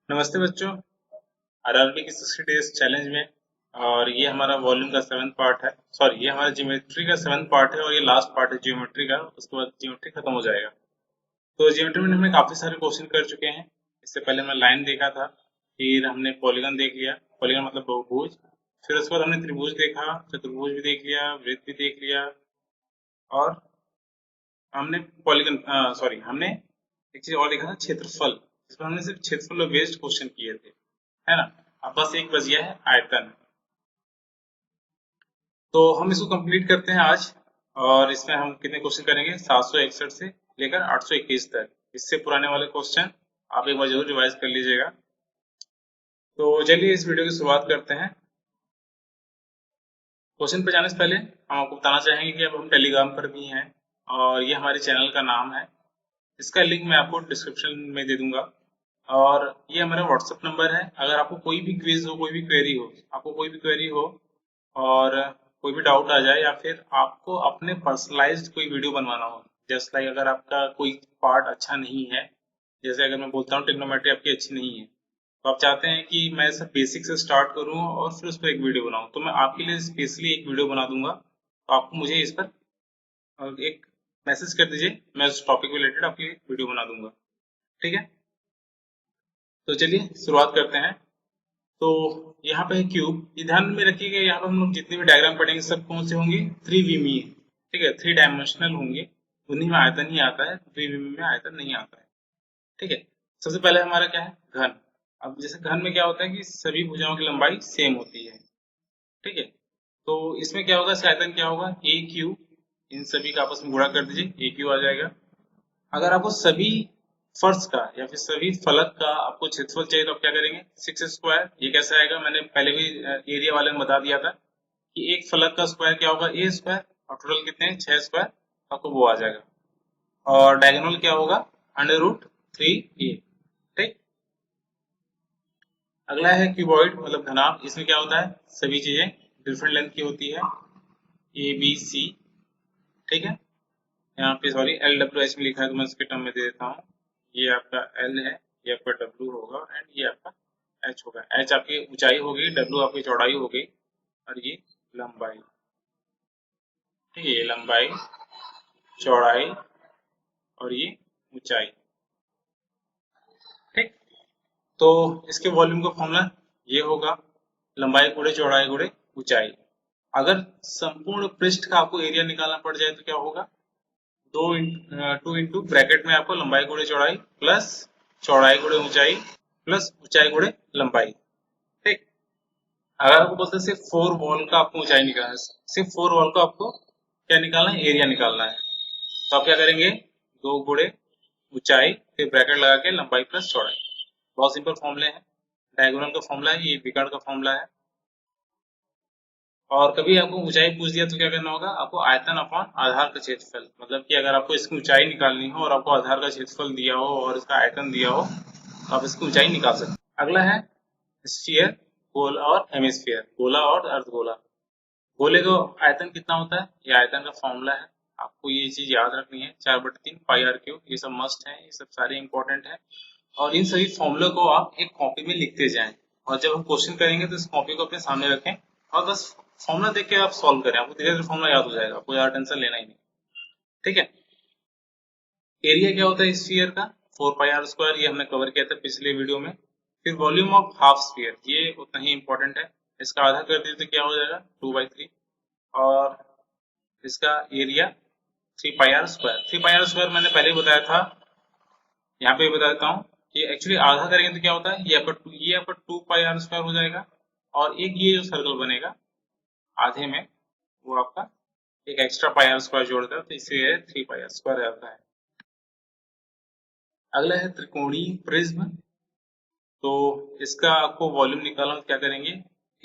नमस्ते बच्चों। आरआरबी की 60 डेज चैलेंज में और ये हमारा वॉल्यूम का 7th पार्ट है। सॉरी, ये हमारा ज्योमेट्री का 7th पार्ट है और ये लास्ट पार्ट है ज्योमेट्री का। उसके बाद ज्योमेट्री खत्म हो जाएगा। तो ज्योमेट्री में हमने काफी सारे क्वेश्चन कर चुके हैं। इससे पहले हमने लाइन देखा था, फिर हमने पॉलीगन देख लिया। पॉलीगन मतलब बहुभुज। फिर उसके बाद हमने त्रिभुज देखा, चतुर्भुज भी देख लिया, वृत्त भी देख लिया। और हमने पॉलीगन सॉरी हमने एक चीज और देखा था, क्षेत्रफल। जिसमें हमने सिर्फ क्षेत्रफल बेस्ड क्वेश्चन किए थे, है ना। अब बस एक बच गया है आयतन। तो हम इसको कंप्लीट करते हैं आज। और इसमें हम कितने क्वेश्चन करेंगे, 761 से लेकर 821 तक। इससे पुराने वाले क्वेश्चन आप एक बार जरूर रिवाइज कर लीजिएगा। तो चलिए इस वीडियो की शुरुआत करते हैं। क्वेश्चन पे जाने से पहले हम आपको बताना चाहेंगे कि अब हम टेलीग्राम पर भी हैं और ये हमारे चैनल का नाम है। इसका लिंक मैं आपको डिस्क्रिप्शन में दे दूंगा। और ये हमारा व्हाट्सएप नंबर है। अगर आपको कोई भी क्विज हो, कोई भी क्वेरी हो, आपको कोई भी क्वेरी हो और कोई भी डाउट आ जाए, या फिर आपको अपने पर्सनलाइज्ड कोई वीडियो बनवाना हो, जस्ट लाइक अगर आपका कोई पार्ट अच्छा नहीं है, जैसे अगर मैं बोलता हूँ ट्रिग्नोमेट्री आपकी अच्छी नहीं है, तो आप चाहते हैं कि मैं सब बेसिक से स्टार्ट करूं और फिर उस पर एक वीडियो बनाऊं, तो मैं आपके लिए स्पेशली एक वीडियो बना दूंगा। तो आपको मुझे इस पर एक मैसेज कर दीजिए, मैं उस टॉपिक रिलेटेड आपके लिए वीडियो बना दूंगा। ठीक है, तो चलिए शुरुआत करते हैं। तो यहाँ पे है क्यूब। ये ध्यान में रखिएगा, यहाँ पर हम लोग जितने भी डायग्राम पढ़ेंगे सब कौन से होंगे, त्रिविमीय। ठीक है, 3 डायमेंशनल होंगे। उन्हीं में आयतन ही आता है, द्विविमीय में आयतन नहीं आता है। ठीक है। सबसे पहले हमारा क्या है, घन। अब जैसे घन में क्या होता है कि सभी भुजाओं की लंबाई सेम होती है। ठीक है। तो इसमें क्या होगा, इसका आयतन क्या होगा, ए क्यू। इन सभी का आपस में गुणा कर दीजिए, ए क्यू आ जाएगा। अगर आपको सभी फर्श का या फिर सभी फलक का आपको क्षेत्रफल चाहिए, तो आप क्या करेंगे, 6 स्क्वायर। ये कैसे आएगा, मैंने पहले भी एरिया वाले में बता दिया था कि एक फलक का स्क्वायर क्या होगा, ए स्क्वायर। और टोटल कितने हैं, 6 स्क्वायर। आपको वो आ जाएगा। और डायगोनल क्या होगा, √3a। ठीक। अगला है क्यूबॉइड मतलब घनाभ। इसमें क्या होता है, सभी चीजें डिफरेंट लेंथ की होती है, ए बी सी। ठीक है। यहाँ पे सॉरी LWH में लिखा है, तो मैं इसके टर्म में दे देता हूँ। ये आपका L है, ये आपका W होगा एंड ये आपका H होगा। H आपकी ऊंचाई होगी, W आपकी चौड़ाई हो गई और ये लंबाई। ठीक है, ये लंबाई, चौड़ाई और ये ऊंचाई। ठीक। तो इसके वॉल्यूम का फॉर्मूला ये होगा, लंबाई गुणे चौड़ाई गुणे ऊंचाई। अगर संपूर्ण पृष्ठ का आपको एरिया निकालना पड़ जाए तो क्या होगा, 2 इंटू ब्रैकेट में आपको लंबाई गुणे चौड़ाई प्लस चौड़ाई गुणे ऊंचाई प्लस ऊंचाई गुणे लंबाई। ठीक। अगर आपको बोलते हैं सिर्फ 4 वॉल का आपको ऊंचाई निकालना है, सिर्फ 4 वॉल का आपको क्या निकालना है, एरिया निकालना है, तो आप क्या करेंगे, 2 गुणे ऊंचाई फिर ब्रैकेट लगा के लंबाई प्लस चौड़ाई। बहुत सिंपल फॉर्मूले हैं। डायगोनल का फॉर्मूला है, ये विकर्ण का फॉर्मूला है। और कभी आपको ऊंचाई पूछ दिया तो क्या करना होगा, आपको आयतन अपॉन आधार का क्षेत्रफल, मतलब कि अगर आपको इसकी ऊंचाई निकालनी हो और आपको आधार का क्षेत्रफल दिया हो और इसका आयतन दिया हो, तो आप इसकी ऊंचाई निकाल सकते हैं। अगला है स्फीयर, गोला और हेमिस्फीयर, गोला और अर्धगोला। गोले का आयतन कितना होता है, ये आयतन का फॉर्मूला है। आपको ये चीज याद रखनी है, 4/3 πr क्यूब। ये सब मस्ट है, ये सब सारे इंपॉर्टेंट है। और इन सभी फॉर्मूले को आप एक कॉपी में लिखते जाएं। और जब हम क्वेश्चन करेंगे तो इस कॉपी को अपने सामने रखें और बस फॉर्मूला देख के आप सॉल्व करें, आपको धीरे धीरे फॉर्मूला याद हो जाएगा, आपको ज्यादा टेंशन लेना ही नहीं। ठीक है। एरिया क्या होता है स्फीयर का, 4 πr²। ये हमने कवर किया था पिछले वीडियो में। फिर वॉल्यूम ऑफ हाफ स्फीयर, ये उतना ही इंपॉर्टेंट है। इसका आधा कर दीजिए तो क्या हो जाएगा, 2/3। और इसका एरिया 3 πr²। 3 πr² मैंने पहले ही बताया था, यहाँ पे बता देता हूँ कि एक्चुअली आधा करेंगे तो क्या होता है, ये आपका 2 πr² हो जाएगा। और एक ये जो सर्कल बनेगा आधे में, वो आपका एक एक्स्ट्रा πr² जोड़ता है, तो इसलिए 3 πr² रहता है। अगला है त्रिकोणीय प्रिज्म। तो इसका आपको वॉल्यूम निकालना, तो क्या करेंगे,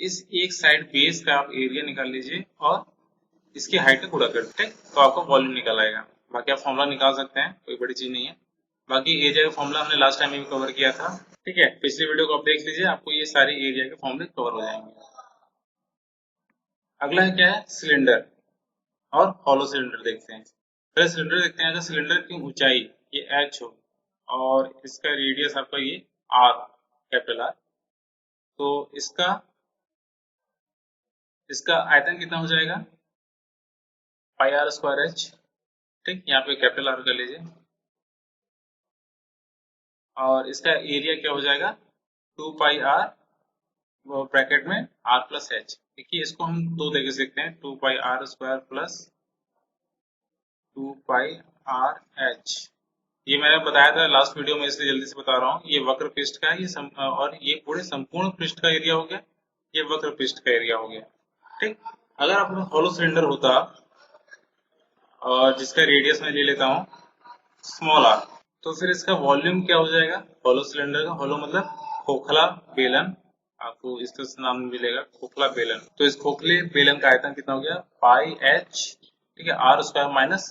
इस एक साइड बेस का आप एरिया निकाल लीजिए और इसकी हाइट का गुणा कर दीजिए, तो आपका वॉल्यूम निकल आएगा। बाकी आप फॉर्मूला निकाल सकते हैं, कोई बड़ी चीज नहीं है। बाकी एरिया का फॉर्मूला हमने लास्ट टाइम में भी कवर किया था। ठीक है, पिछली वीडियो को आप देख लीजिए, आपको ये सारे एरिया के फॉर्मूले कवर हो जाएंगे। अगला है क्या है, सिलेंडर और हॉलो सिलेंडर देखते हैं। पहले सिलेंडर देखते हैं। अगर सिलेंडर की ऊंचाई ये h हो और इसका रेडियस आपका ये r, कैपिटल आर। तो इसका इसका आयतन कितना हो जाएगा, पाई आर स्क्वायर एच। ठीक, यहाँ पे कैपिटल आर कर लीजिए। और इसका एरिया क्या हो जाएगा, 2 पाई आर, वो ब्रैकेट में आर प्लस एच। देखिए इसको हम दो तरीके से लिखते हैं, 2 pi r square plus 2 pi r h. ये मैंने बताया था लास्ट वीडियो में, इसलिए जल्दी से बता रहा हूँ। ये वक्र पृष्ठ का है, और ये पूरे संपूर्ण पृष्ठ का एरिया हो गया, ये वक्र पृष्ठ का एरिया हो गया। ठीक, अगर आपका हॉलो सिलेंडर होता और जिसका रेडियस मैं ले लेता हूँ स्मॉल आर, तो फिर इसका वॉल्यूम क्या हो जाएगा, हॉलो सिलेंडर का, हॉलो मतलब खोखला बेलन, आपको इसका नाम मिलेगा खोखला बेलन। तो इस खोखले बेलन का आयतन कितना हो गया, पाई एच, ठीक है, r square minus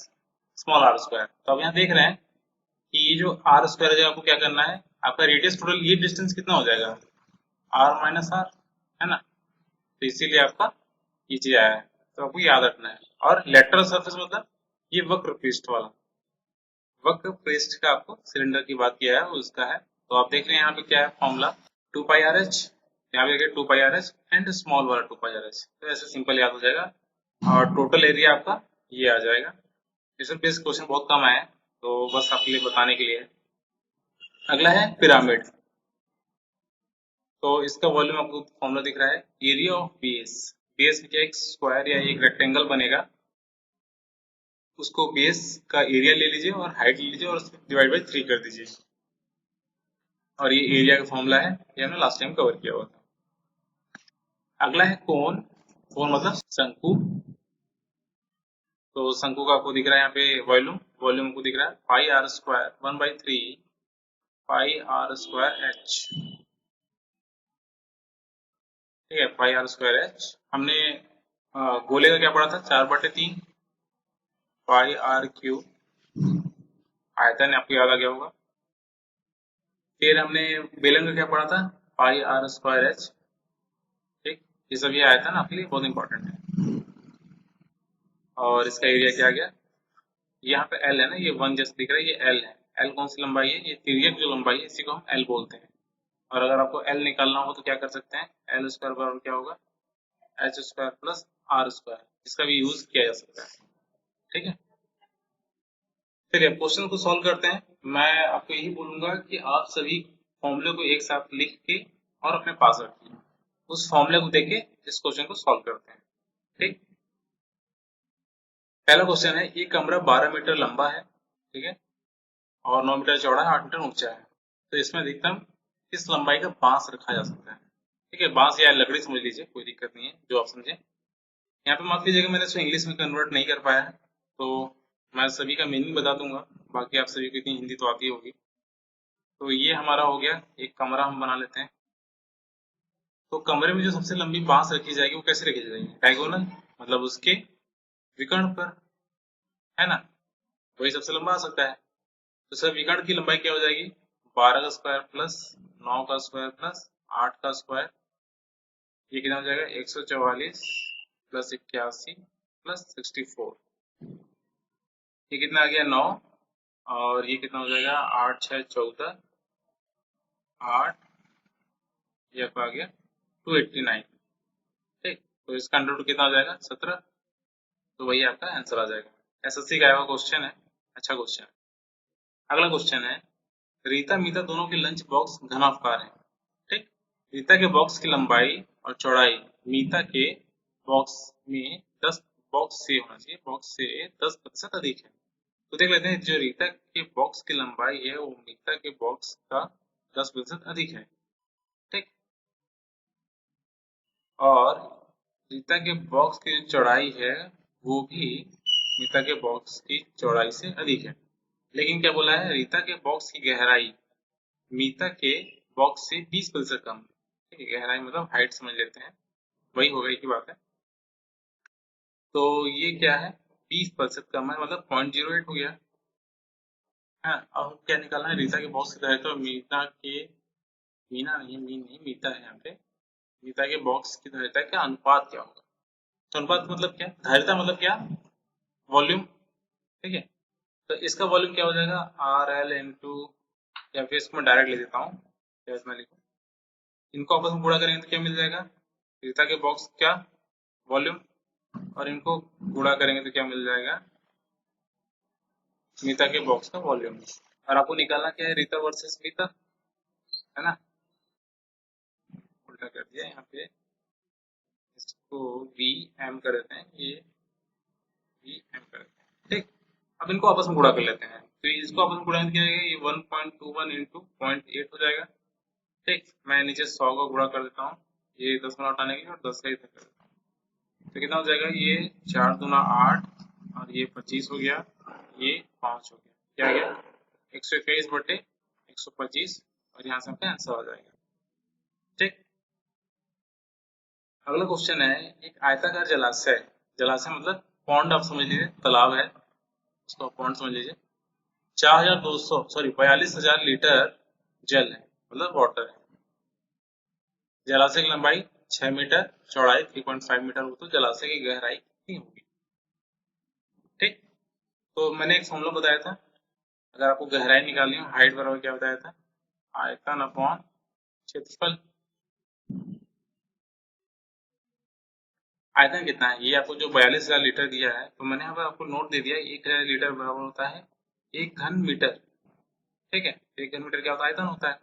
small r square. तो अब यहाँ देख रहे हैं कि ये जो आर स्क्वायर है, आपको क्या करना है, आपका रेडियस टोटल ये डिस्टेंस कितना हो जाएगा, आर माइनस आर, है ना। तो इसीलिए आपका ये चीज आया है, तो आपको याद रखना है। और लेटरल सरफेस मतलब ये वक्र पृष्ठ वाला, वक्र पृष्ठ का आपको सिलेंडर की बात किया है वो उसका है। तो आप देख रहे हैं यहाँ पे क्या है फॉर्मूला, 2 पाई आर एच, यहाँ पे 2 pi r H and small वाला 2 पाई आर एच। तो ऐसे सिंपल याद हो जाएगा, और टोटल एरिया आपका ये आ जाएगा। इसमें बेस क्वेश्चन बहुत कम आए हैं, तो बस आपके लिए बताने के लिए। अगला है पिरामिड। तो इसका वॉल्यूम आपको फॉर्मूला दिख रहा है, एरिया ऑफ बेस। बेस में क्या एक स्क्वायर या एक रेक्टेंगल बनेगा, उसको बेस का एरिया ले लीजिए और हाइट ले लीजिए और उसको डिवाइड बाई 3 कर दीजिए, और ये एरिया का फॉर्मूला है, ये हमने लास्ट टाइम कवर किया हुआ था। अगला है कोन। कोन मतलब शंकु। तो शंकु का आपको दिख रहा है यहाँ पे वॉल्यूम, वॉल्यूम को दिख रहा है pi r square 1/3 pi r square h. ठीक है, पाई आर स्क्वायर एच। हमने गोले का क्या पढ़ा था, 4/3 पाई आर क्यूब। आयतन आपको याद आ गया होगा। फिर हमने बेलन का क्या पढ़ा था, पाई आर स्क्वायर एच। ठीक, ये सभी आयतन आपके लिए बहुत इंपॉर्टेंट है। और इसका एरिया क्या आ गया, यहाँ पे एल है ना, ये 1 जैसे दिख रहा है, ये एल है। एल कौन सी लंबाई है, ये तिर्यक जो लंबाई है इसी को हम एल बोलते हैं। और अगर आपको एल निकालना हो तो क्या कर सकते हैं, एल स्क्वायर बराबर क्या होगा, h square plus r square. इसका भी यूज किया जा सकता है। ठीक है, चलिए क्वेश्चन को सॉल्व करते हैं। मैं आपको यही बोलूंगा कि आप सभी फॉर्मूले को एक साथ लिख के और अपने पास रखिए, उस फॉर्मूले को देख के इस क्वेश्चन को सॉल्व करते हैं। ठीक, पहला क्वेश्चन है, एक कमरा 12 मीटर लंबा है, ठीक है, और 9 मीटर चौड़ा है, 8 मीटर ऊंचा है। तो इसमें अधिकतम किस लंबाई का बांस रखा जा सकता है। ठीक है, बांस या लकड़ी समझ लीजिए, कोई दिक्कत नहीं है, जो आप समझे। यहाँ पे माफ कीजिएगा, मैंने इसको इंग्लिश में कन्वर्ट नहीं कर पाया है, तो मैं सभी का मीनिंग बता दूंगा। बाकी आप सभी को इतनी हिंदी तो आती होगी। तो ये हमारा हो गया, एक कमरा हम बना लेते हैं। तो कमरे में जो सबसे लंबी बांस रखी जाएगी वो कैसे रखी जाएगी, डायगोनल, मतलब उसके विकर्ण पर, है ना, वही सबसे लंबा आ सकता है। तो सर विकर्ण की लंबाई क्या हो जाएगी, 12 का स्क्वायर प्लस 9 का स्क्वायर प्लस 8 का स्क्वायर, ये कितना हो जाएगा, 144 प्लस 81 प्लस 64। ये कितना आ गया, 9। और ये कितना हो जाएगा, 8 6 14, 8, ये आपका आ गया 289। ठीक, तो इसका अंडर रूट कितना हो जाएगा, 17। तो वही आपका आंसर आ जाएगा। एसएससी का आया हुआ क्वेश्चन है, अच्छा क्वेश्चन है। अगला क्वेश्चन है, रीता मीता दोनों के लंच बॉक्स घनाकार है। ठीक, रीता के बॉक्स की लंबाई और चौड़ाई मीता के बॉक्स में 10 बॉक्स से होना चाहिए, बॉक्स से 10% अधिक है। तो देख लेते हैं, जो रीता के बॉक्स की लंबाई है वो मीता के बॉक्स का 10% अधिक है। ठीक, और रीता के बॉक्स की जो चौड़ाई है वो भी मीता के बॉक्स की चौड़ाई से अधिक है। लेकिन क्या बोला है, रीता के बॉक्स की गहराई मीता के बॉक्स से 20% कम। ठीक है, गहराई मतलब हाइट समझ लेते हैं, वही होगा एक ही बात है। तो ये क्या है, 20% कम है, मतलब 0.08 हो गया। हाँ, अब क्या निकालना है, रीता के बॉक्स की धारिता, तो मीता के, मीना नहीं, मीन नहीं, मीता है यहाँ पे। मीता के बॉक्स की धारिता का अनुपात क्या होगा। तो अनुपात मतलब क्या, धारिता मतलब क्या, वॉल्यूम। ठीक है, तो इसका वॉल्यूम क्या हो जाएगा, आर एल इंटू, या फिर इसको मैं डायरेक्ट ले देता हूँ, मैं लिखूँ इनको आपस में गुणा करेंगे तो क्या मिल जाएगा, रीता के बॉक्स क्या वॉल्यूम, और इनको गुणा करेंगे तो क्या मिल जाएगा, मीता के बॉक्स का वॉल्यूम। और आपको निकालना क्या है, रीता वर्सेस मीता, है ना। उल्टा कर दिया यहाँ पे, इसको वी एम कर देते हैं, ये वी एम कर देते हैं, ठीक। अब इनको आपस में गुणा कर लेते हैं, तो इसको आपस में गुणा किया जाएगा, ये 1.21 इंटू 0.8 हो जाएगा, ठीक। मैं नीचे 100 का गुणा कर देता हूँ, ये 10 में हटाने के लिए, और 10 का इधर कर देता हूँ, तो कितना हो जाएगा, ये 4 दूना 8, और ये 25 हो गया, ये 5 हो गया, क्या आ गया 121 बटे 125, और यहाँ से आपका आंसर आ जाएगा, ठीक। अगला क्वेश्चन है, एक आयताकार जलाशय, जलाशय मतलब पॉन्ड आप समझ लीजिए, तालाब है, उसको पॉन्ड समझ लीजिए, 4200 सॉरी 42,000 लीटर जल है, मतलब वाटर है। जलाशय की लंबाई 6 मीटर, चौड़ाई 3.5 मीटर हो, तो जलाशय की गहराई कितनी होगी, ठीक। तो मैंने एक फॉर्मूला बताया था, अगर आपको गहराई निकालनी हो, हाइट बराबर क्या बताया था, आयतन अपॉन क्षेत्रफल। आयतन कितना है, ये आपको जो 42,000 लीटर दिया है, तो मैंने यहाँ पर आपको नोट दे दिया, 1,000 लीटर बराबर होता है 1 घन मीटर, ठीक है। 1 घन मीटर क्या होता है, आयतन होता है।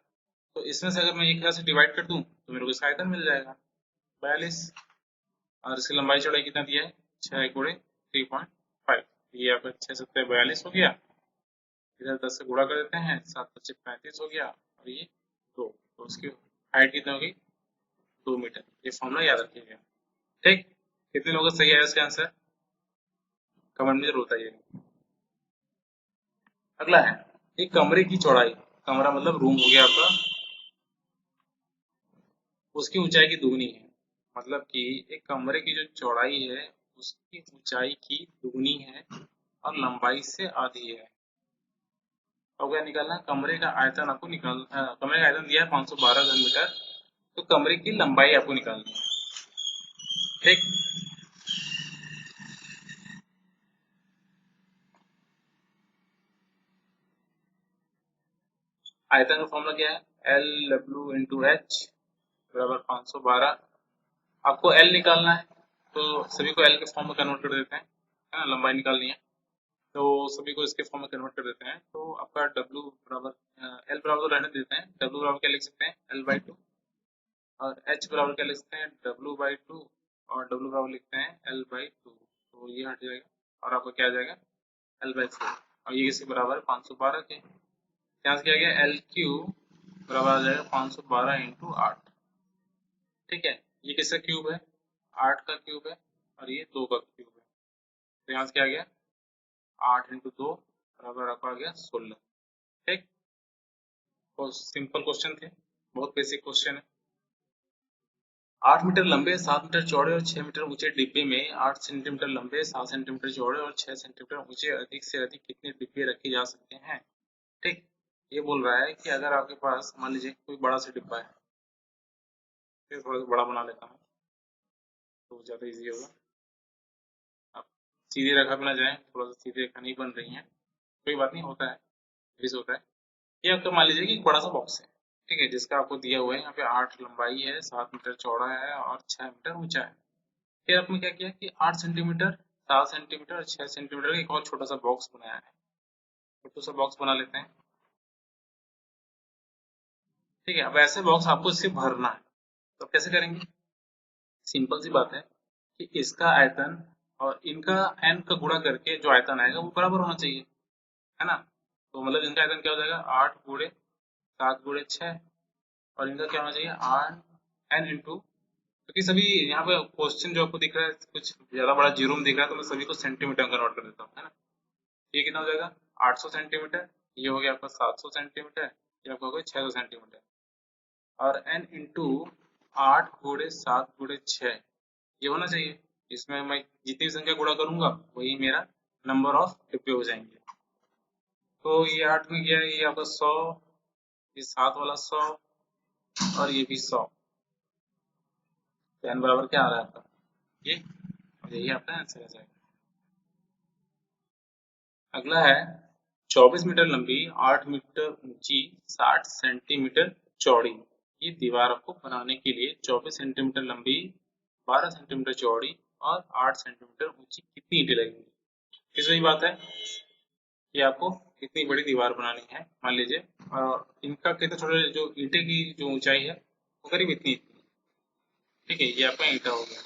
तो इसमें से अगर मैं 1,000 से डिवाइड कर दूं तो मेरे को इसका आयतन मिल जाएगा 42, और इसकी लंबाई चौड़ाई कितना दिया है, 6 गुणे 3.5, ये आपका 6 सत्ते 42 हो गया, इधर 10 से गुणा कर देते हैं, 7 पच्चीस 35 हो गया, और ये 2, तो उसकी हाइट कितनी हो गई, 2 मीटर। ये फॉर्मूला याद रखिएगा, ठीक। कितने लोगों का सही है इसका आंसर, कमेंट में जरूर बताइएगा। अगला है, एक कमरे की चौड़ाई, कमरा मतलब रूम हो गया आपका, उसकी ऊंचाई की दुगनी है, मतलब कि एक कमरे की जो चौड़ाई है उसकी ऊंचाई की दुगनी है, और लंबाई से आधी है। अब क्या निकालना है, कमरे का आयतन आपको कमरे का आयतन दिया है 512 घन मीटर, तो कमरे की लंबाई आपको निकालनी है, ठीक। आयतन का फॉर्मूला क्या है, एल डब्ल्यू इंटू एच बराबर 512, आपको एल निकालना है, तो सभी को एल के फॉर्म में कन्वर्ट कर देते हैं, है ना, लंबाई निकालनी है, तो सभी को इसके फॉर्म में कन्वर्ट कर देते हैं, तो आपका डब्ल्यू बराबर एल बराबर तो रहने देते हैं, डब्ल्यू बराबर क्या लिख सकते हैं, L/2, और एच बराबर क्या लिख सकते हैं, W/2, और डब्ल्यू बराबर लिखते हैं L/2, तो ये हट जाएगा, और आपका क्या आ जाएगा L/4, और ये किसके बराबर है 512 के, यहाँ से क्या गया LQ बराबर आ जाएगा 512 इंटू 8, ठीक है। ये किसका क्यूब है, 8 का क्यूब है, और ये 2 का क्यूब है, तो यहाँ से क्या आ गया 8 इंटू 2 बराबर आपका आ गया 16, ठीक। बहुत सिंपल क्वेश्चन थे, बहुत बेसिक क्वेश्चन है। 8 मीटर लंबे, 7 मीटर चौड़े और 6 मीटर ऊंचे डिब्बे में 8 सेंटीमीटर लंबे, 7 सेंटीमीटर चौड़े और 6 सेंटीमीटर ऊंचे अधिक से अधिक कितने डिब्बे रखे जा सकते हैं, ठीक। ये बोल रहा है कि अगर आपके पास मान लीजिए कोई बड़ा सा डिब्बा है, फिर थोड़ा सा बड़ा बना लेता हूँ तो ज़्यादा इजी होगा। आप सीधे रेखा पे ना जाएं, थोड़ा सा सीधे रेखा नहीं बन रही है, कोई बात नहीं, होता है, बीस होता है। ये आपका मान लीजिए कि एक बड़ा सा बॉक्स है, ठीक है, जिसका आपको दिया हुआ है यहाँ पे 8 लंबाई है, 7 मीटर चौड़ा है, और 6 मीटर ऊंचा है। फिर आपने क्या किया कि 8 सेंटीमीटर, 7 सेंटीमीटर और 6 सेंटीमीटर का एक और छोटा सा बॉक्स बनाया है, छोटा सा बॉक्स बना लेते हैं, ठीक है। अब ऐसे बॉक्स आपको इससे भरना है, तो कैसे करेंगे, सिंपल सी बात है कि इसका आयतन और इनका एन का गुणा करके जो आयतन आएगा वो बराबर होना चाहिए, है ना। तो मतलब इनका आयतन क्या हो जाएगा, 8 गुणे 7 गुणे 6, और इनका क्या होना चाहिए, 8 एन इंटू, क्योंकि सभी यहाँ पे क्वेश्चन जो आपको दिख रहा है कुछ ज्यादा बड़ा जीरो में दिख रहा है, तो मैं सभी को सेंटीमीटर में कन्वर्ट कर देता हूँ, है ना। ये कितना हो जाएगा 800 सेंटीमीटर, ये हो गया आपका 700 सेंटीमीटर, ये आपका हो गया 600 सेंटीमीटर, और n इंटू 8 गुणे 7 गुणे 6, ये होना चाहिए। इसमें मैं जितनी संख्या गुणा करूंगा वही मेरा नंबर ऑफ डिब्बे हो जाएंगे। तो ये 8 में गया, ये आपका 100, ये 7 वाला 100, और ये भी 100, तो n बराबर क्या आ रहा है आपका, ये, और यही आपका आंसर आ जाएगा। अगला है 24 मीटर लंबी, 8 मीटर ऊंची, 60 सेंटीमीटर चौड़ी, ये दीवार आपको बनाने के लिए 24 सेंटीमीटर लंबी, 12 सेंटीमीटर चौड़ी और 8 सेंटीमीटर ऊंची कितनी ईंटें लगेंगी। किस वही बात है कि आपको इतनी बड़ी दीवार बनानी है, मान लीजिए, और इनका कितना छोटा, जो ईंटे की जो ऊंचाई है वो करीब इतनी इतनी। ठीक है, ये आपका ईंटा हो गया।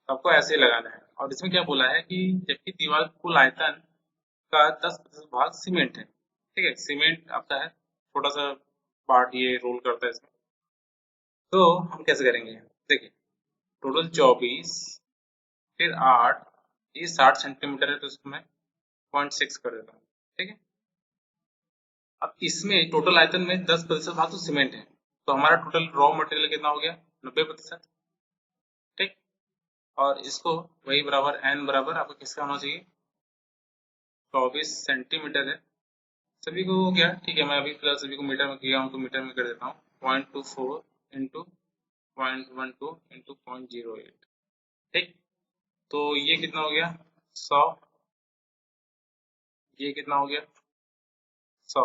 तो आपको ऐसे लगाना है, और इसमें क्या बोला है कि जबकि दीवार का कुल आयतन का 10% भाग सीमेंट है। ठीक है, सीमेंट आपका है, छोटा सा पार्ट ये रोल करता है इसमें। तो हम कैसे करेंगे, देखिए, टोटल 24, फिर 8, ये 60 सेंटीमीटर है, तो इसको मैं 0.6 कर देता हूँ। ठीक है, अब इसमें टोटल आयतन में 10% भाग तो सीमेंट है, तो हमारा टोटल रॉ मटेरियल कितना हो गया, 90%। ठीक, और इसको वही बराबर एन बराबर आपको किसका होना चाहिए, 24 सेंटीमीटर है। सभी को हो गया। ठीक है, मैं अभी फिलहाल सभी को मीटर में किया हूँ, तो मीटर में कर देता हूँ। 0.24 इंटू 0.12 इंटू 0.08। ठीक, तो ये कितना हो गया, 100। ये कितना हो गया, 100।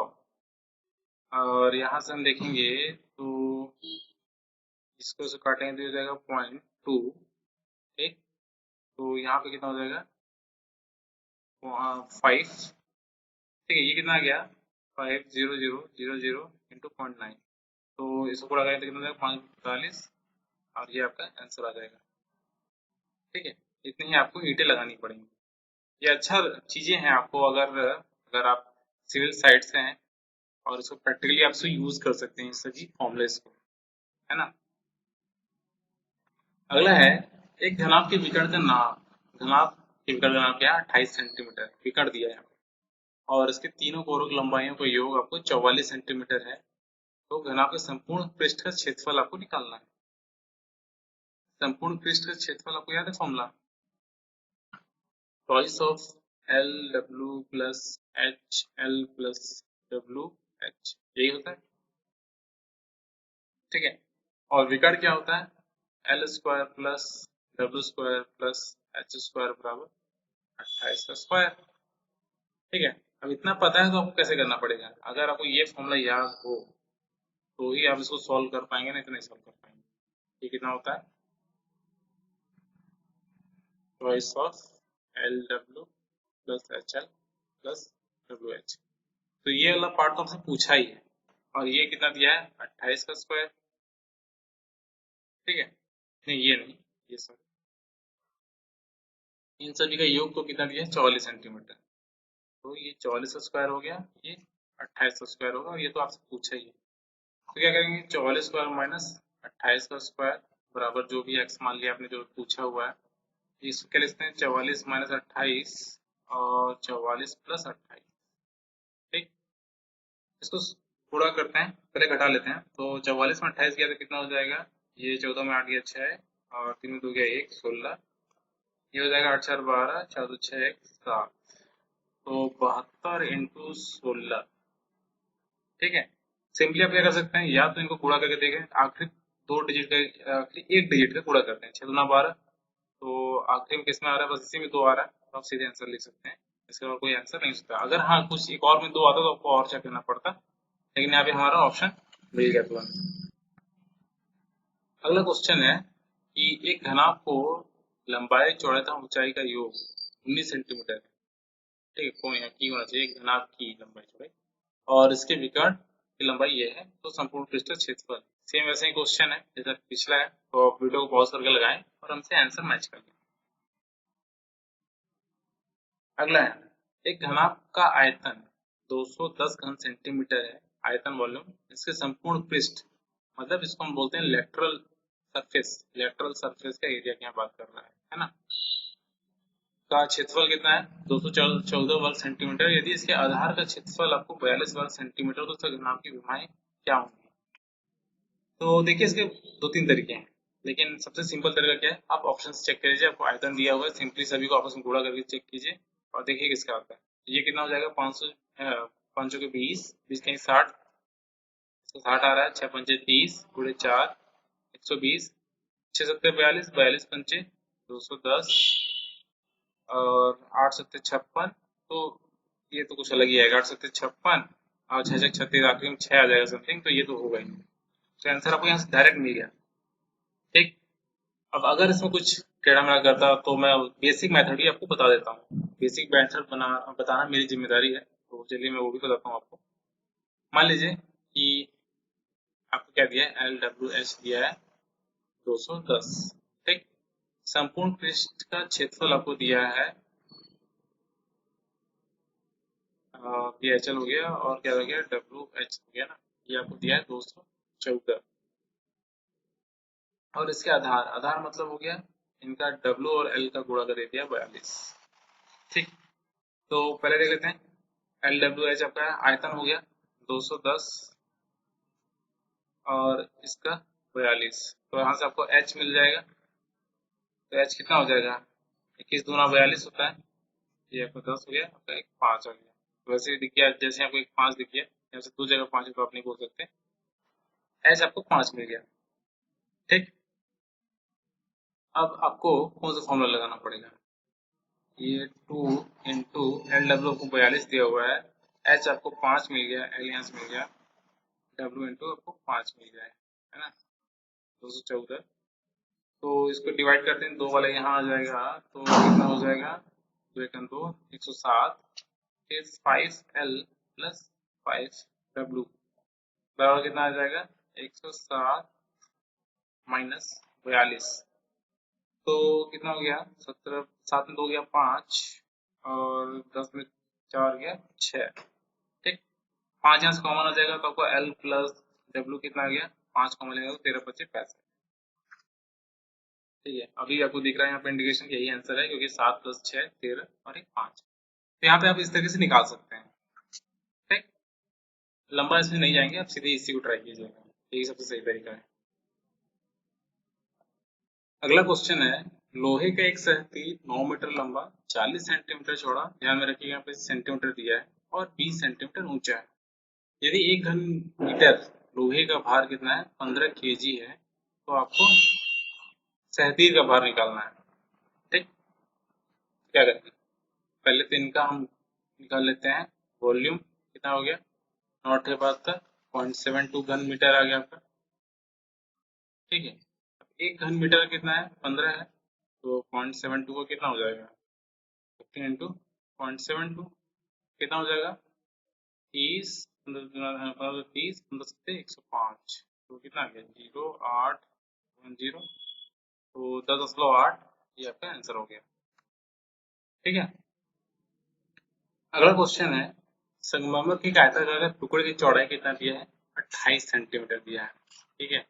और यहाँ से हम देखेंगे तो इसको से काटेंगे तो हो जाएगा 0.2। ठीक, तो यहाँ पे कितना हो जाएगा, 5। ठीक है, ये कितना आ गया, 50000 इंटू 0.9। तो इसको पूरा करें तो कितना हो जाएगा, 545, और ये आपका आंसर आ जाएगा। ठीक है, इतनी ही आपको ईंटें लगानी पड़ेंगी। ये अच्छा चीजें हैं आपको, अगर अगर आप सिविल साइड से हैं और इसको प्रैक्टिकली आप इसको यूज कर सकते हैं, इस सभी फॉर्मूलेस को, है ना। अगला है, एक घनाभ के विकर्ण का नाप। घनाभ के विकर्ण का नाप क्या है, 28 सेंटीमीटर विकर्ण दिया है, और इसके तीनों कोरों की लंबाइयों का योग आपको 44 सेंटीमीटर है। तो घनाभ के संपूर्ण पृष्ठ का क्षेत्रफल आपको निकालना है। संपूर्ण पृष्ठ का क्षेत्रफल आपको याद है formula, twice of L W plus H L plus W H, यही होता है। ठीक है, और विकर्ण क्या होता है, L square plus W square plus H square बराबर 28 का स्क्वायर। ठीक है, अब इतना पता है तो आपको कैसे करना पड़ेगा, अगर आपको ये फॉर्मूला याद हो तो ही आप इसको सॉल्व कर पाएंगे, नहीं तो नहीं सॉल्व कर पाएंगे। ये कितना होता है, twice of L W plus H L plus W H. तो ये वाला पार्ट तो आपसे पूछा ही है, और ये कितना दिया है, 28 का स्क्वायर। ठीक है, नहीं ये नहीं, ये सब इन सभी का योग को कितना दिया है, 44 सेंटीमीटर। तो ये 44 का स्क्वायर हो गया, ये 28 का स्क्वायर होगा, और ये तो आपसे पूछा ही है। तो क्या करेंगे, 44 स्क्वायर माइनस 28 का स्क्वायर बराबर जो भी एक्स मान लिया आपने जो पूछा हुआ है, इसको क्या लिखते हैं, 44 माइनस 28 और 44 प्लस 28। ठीक, इसको गुणा करते हैं, पहले घटा लेते हैं। तो 44 में 28 गया तो कितना हो जाएगा, ये 14 में 8 गया 6, और 3 में 2 गया 1, 16। ये हो जाएगा 8 4 12, 4 2 6 1 7। तो 72 इंटू 16। ठीक है, सिंपली आप क्या कर सकते हैं, या तो इनको गुणा करके देखें, आखिरी दो डिजिट का, आखिरी एक डिजिट का गुणा करते हैं, 6 दूना 12। तो आखिरी में किस में आ रहा है, बस इसी में 2 आ रहा है, तो आप सीधे आंसर लिख सकते हैं। इसके और कोई आंसर नहीं सकता। अगर हाँ कुछ एक और में 2 आता तो आपको और चेक करना पड़ता, लेकिन यहाँ पे हमारा ऑप्शन मिल गया तुरंत। अगला क्वेश्चन है कि एक घनाभ को लंबाई चौड़ाई तथा ऊंचाई का योग 19 सेंटीमीटर है। ठीक है, कौन यहाँ की होना चाहिए, एक घनाभ की लंबाई चौड़ाई, और इसके विकर्ण की लंबाई ये है, तो संपूर्ण पृष्ठ का क्षेत्रफल। सेम वैसे ही क्वेश्चन है जैसा पिछला है, तो आप वीडियो को पॉज करके लगाएं और हमसे आंसर मैच कर लें। अगला है, एक घनाभ का आयतन 210 घन सेंटीमीटर है, आयतन वॉल्यूम। इसके संपूर्ण पृष्ठ, मतलब इसको हम बोलते हैं लेटरल सरफेस, लेटरल सरफेस का एरिया की यहाँ बात कर रहा है ना, का क्षेत्रफल कितना है, 214 वर्ग सेंटीमीटर। यदि इसके आधार का क्षेत्रफल आपको 42 वर्ग सेंटीमीटर, तो इसका घनाभ की विमाएं क्या होंगी। तो देखिए, इसके दो तीन तरीके हैं, लेकिन सबसे सिंपल तरीका क्या है, आप ऑप्शन चेक करिए, आपको आयतन दिया हुआ है, सिंपली सभी को आपस में गुणा करके चेक कीजिए और देखिए किसका आता है। ये कितना हो जाएगा, 500, 500 के 20, 20 कहीं 60, 60 आ रहा है, 6 पंचे 30 गुणे 4 120, 6 सत्ते 42, 42 पंचे 210, और 8 सत्ते 56। तो ये तो कुछ अलग ही आएगा, 8 सत्ते 56, और 6 6 36 आखिर में 6 आ जाएगा समथिंग, तो ये तो होगा ही। तो आंसर आपको यहाँ से डायरेक्ट मिल गया। ठीक। अब अगर इसमें कुछ टेढ़ा मेढ़ा करता तो मैं बेसिक मेथड ही आपको बता देता हूँ। बेसिक मेथड बताना मेरी जिम्मेदारी है, तो चलिए मैं वो भी बताता हूँ आपको। मान लीजिए कि आपको क्या दिया है, LWH दिया है 210। ठीक। संपूर्ण पृष्ठ का क्षेत्रफल आपको दिया है PHL हो गया, और क्या हो गया WH हो गया ना, ये आपको दिया है 214। और इसके आधार आधार मतलब हो गया इनका W और L का गुणा कर दे दिया 42। ठीक। तो पहले देख लेते हैं LWH आपका आयतन हो गया 210 और इसका 42, तो यहाँ से आपको H मिल जाएगा। तो H कितना हो जाएगा, 21 दूना 42 होता है, ये आपको 10 हो गया, आपका एक 5 आ गया। तो वैसे ही दिख गया, जैसे आपको एक 5 दिख गया, यहाँ से दो जगह 5 है तो आप नहीं बोल सकते। H आपको 5 मिल गया। ठीक। अब आपको कौन सा फॉर्मूला लगाना पड़ेगा, ये 2 इंटू LW को 42 दिया हुआ है, H आपको 5 मिल गया, L यहाँ से मिल गया, W इंटू आपको 5 मिल गया है ना, 214। तो इसको डिवाइड करते हैं, दो वाला यहाँ आ जाएगा, तो कितना हो जाएगा, 2 एकम 2 107, फिर 5L प्लस 5W बराबर कितना आ जाएगा, 107 माइनस 42। तो कितना हो गया, 17 7 में 2 गया 5 और 10 में 4 गया 6। ठीक। 5 यहाँ से कॉमन आ जाएगा, तो आपको L प्लस W कितना आ गया, 5 कॉमन लेगा तो 13 25 65। ठीक है, अभी आपको दिख रहा है यहाँ पे इंडिकेशन यही आंसर है, क्योंकि 7 प्लस 6 13 और एक 5। तो यहाँ पे आप इस तरीके से निकाल सकते हैं। ठीक। लंबा इसमें नहीं जाएंगे, आप सीधे इसी को ट्राई कीजिएगा, यही सबसे सही तरीका है। अगला क्वेश्चन है, लोहे का एक सहती 9 मीटर लंबा 40 सेंटीमीटर चौड़ा, ध्यान में रखिएगा यहाँ पे सेंटीमीटर दिया है, और 20 सेंटीमीटर ऊंचा है। यदि 1 घन मीटर लोहे का भार कितना है, 15 kg है, तो आपको सहतीर का भार निकालना है। ठीक। क्या करेंगे, पहले तो इनका हम निकाल लेते हैं। वॉल्यूम कितना हो गया, 9 0.72 घन मीटर आ गया आपका। ठीक है। अब 1 घन मीटर कितना है, 15 है, तो 0.72 का कितना हो जाएगा, 15 इंटू 0.72 कितना हो जाएगा, 30 15 30 15 सत्ते 105, तो कितना आ गया 0810, तो 10.8, ये आपका आंसर हो गया। ठीक है। अगला क्वेश्चन है, संगमरमर की आयताकार टुकड़े की चौड़ाई कितना दिया है, 28 सेंटीमीटर दिया है। ठीक है,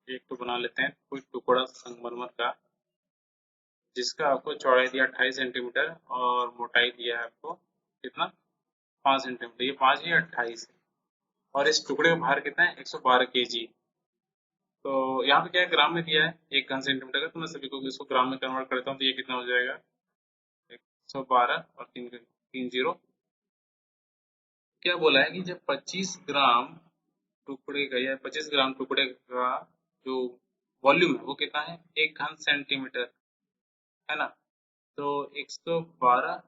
एक तो बना लेते हैं कोई टुकड़ा संगमरमर का, जिसका आपको चौड़ाई दिया 28 सेंटीमीटर और मोटाई दिया है आपको कितना, 5 सेंटीमीटर, ये 5 है 28 है, और इस टुकड़े का भार कितना है, 112 kg। तो यहाँ पे क्या है, ग्राम में दिया है 1 घन सेंटीमीटर का, तो मैं सभी को इसको ग्राम में कन्वर्ट करता हूँ, तो ये कितना हो जाएगा, 112 और 3 जीरो। क्या बोला है कि जब 25 ग्राम टुकड़े का या 25 ग्राम टुकड़े का जो वॉल्यूम है वो कितना है, 1 घन सेंटीमीटर है ना, तो 112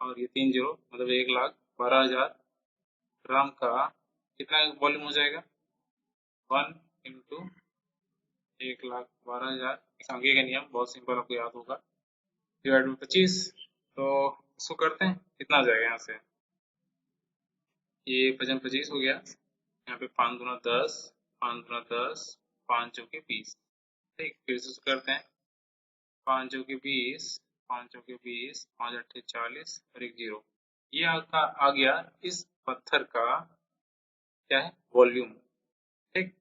और ये 3 जीरो मतलब 1,12,000 ग्राम का कितना वॉल्यूम हो जाएगा, 1 इंटू 1,12,000, सांख्यिकी का नियम बहुत सिंपल आपको याद होगा, डिवाइड बाई 25। तो इसको करते हैं, कितना आ जाएगा यहाँ से, ये 25 हो गया, यहाँ पे 5 गुना 10, 5 गुना 10, 5 चौके 20। ठीक, फिर से करते हैं, 5 चौके 20, 5 चौके 20, 5 अट्ठे 40 और एक जीरो। ये आ गया इस पत्थर का क्या है, वॉल्यूम। ठीक।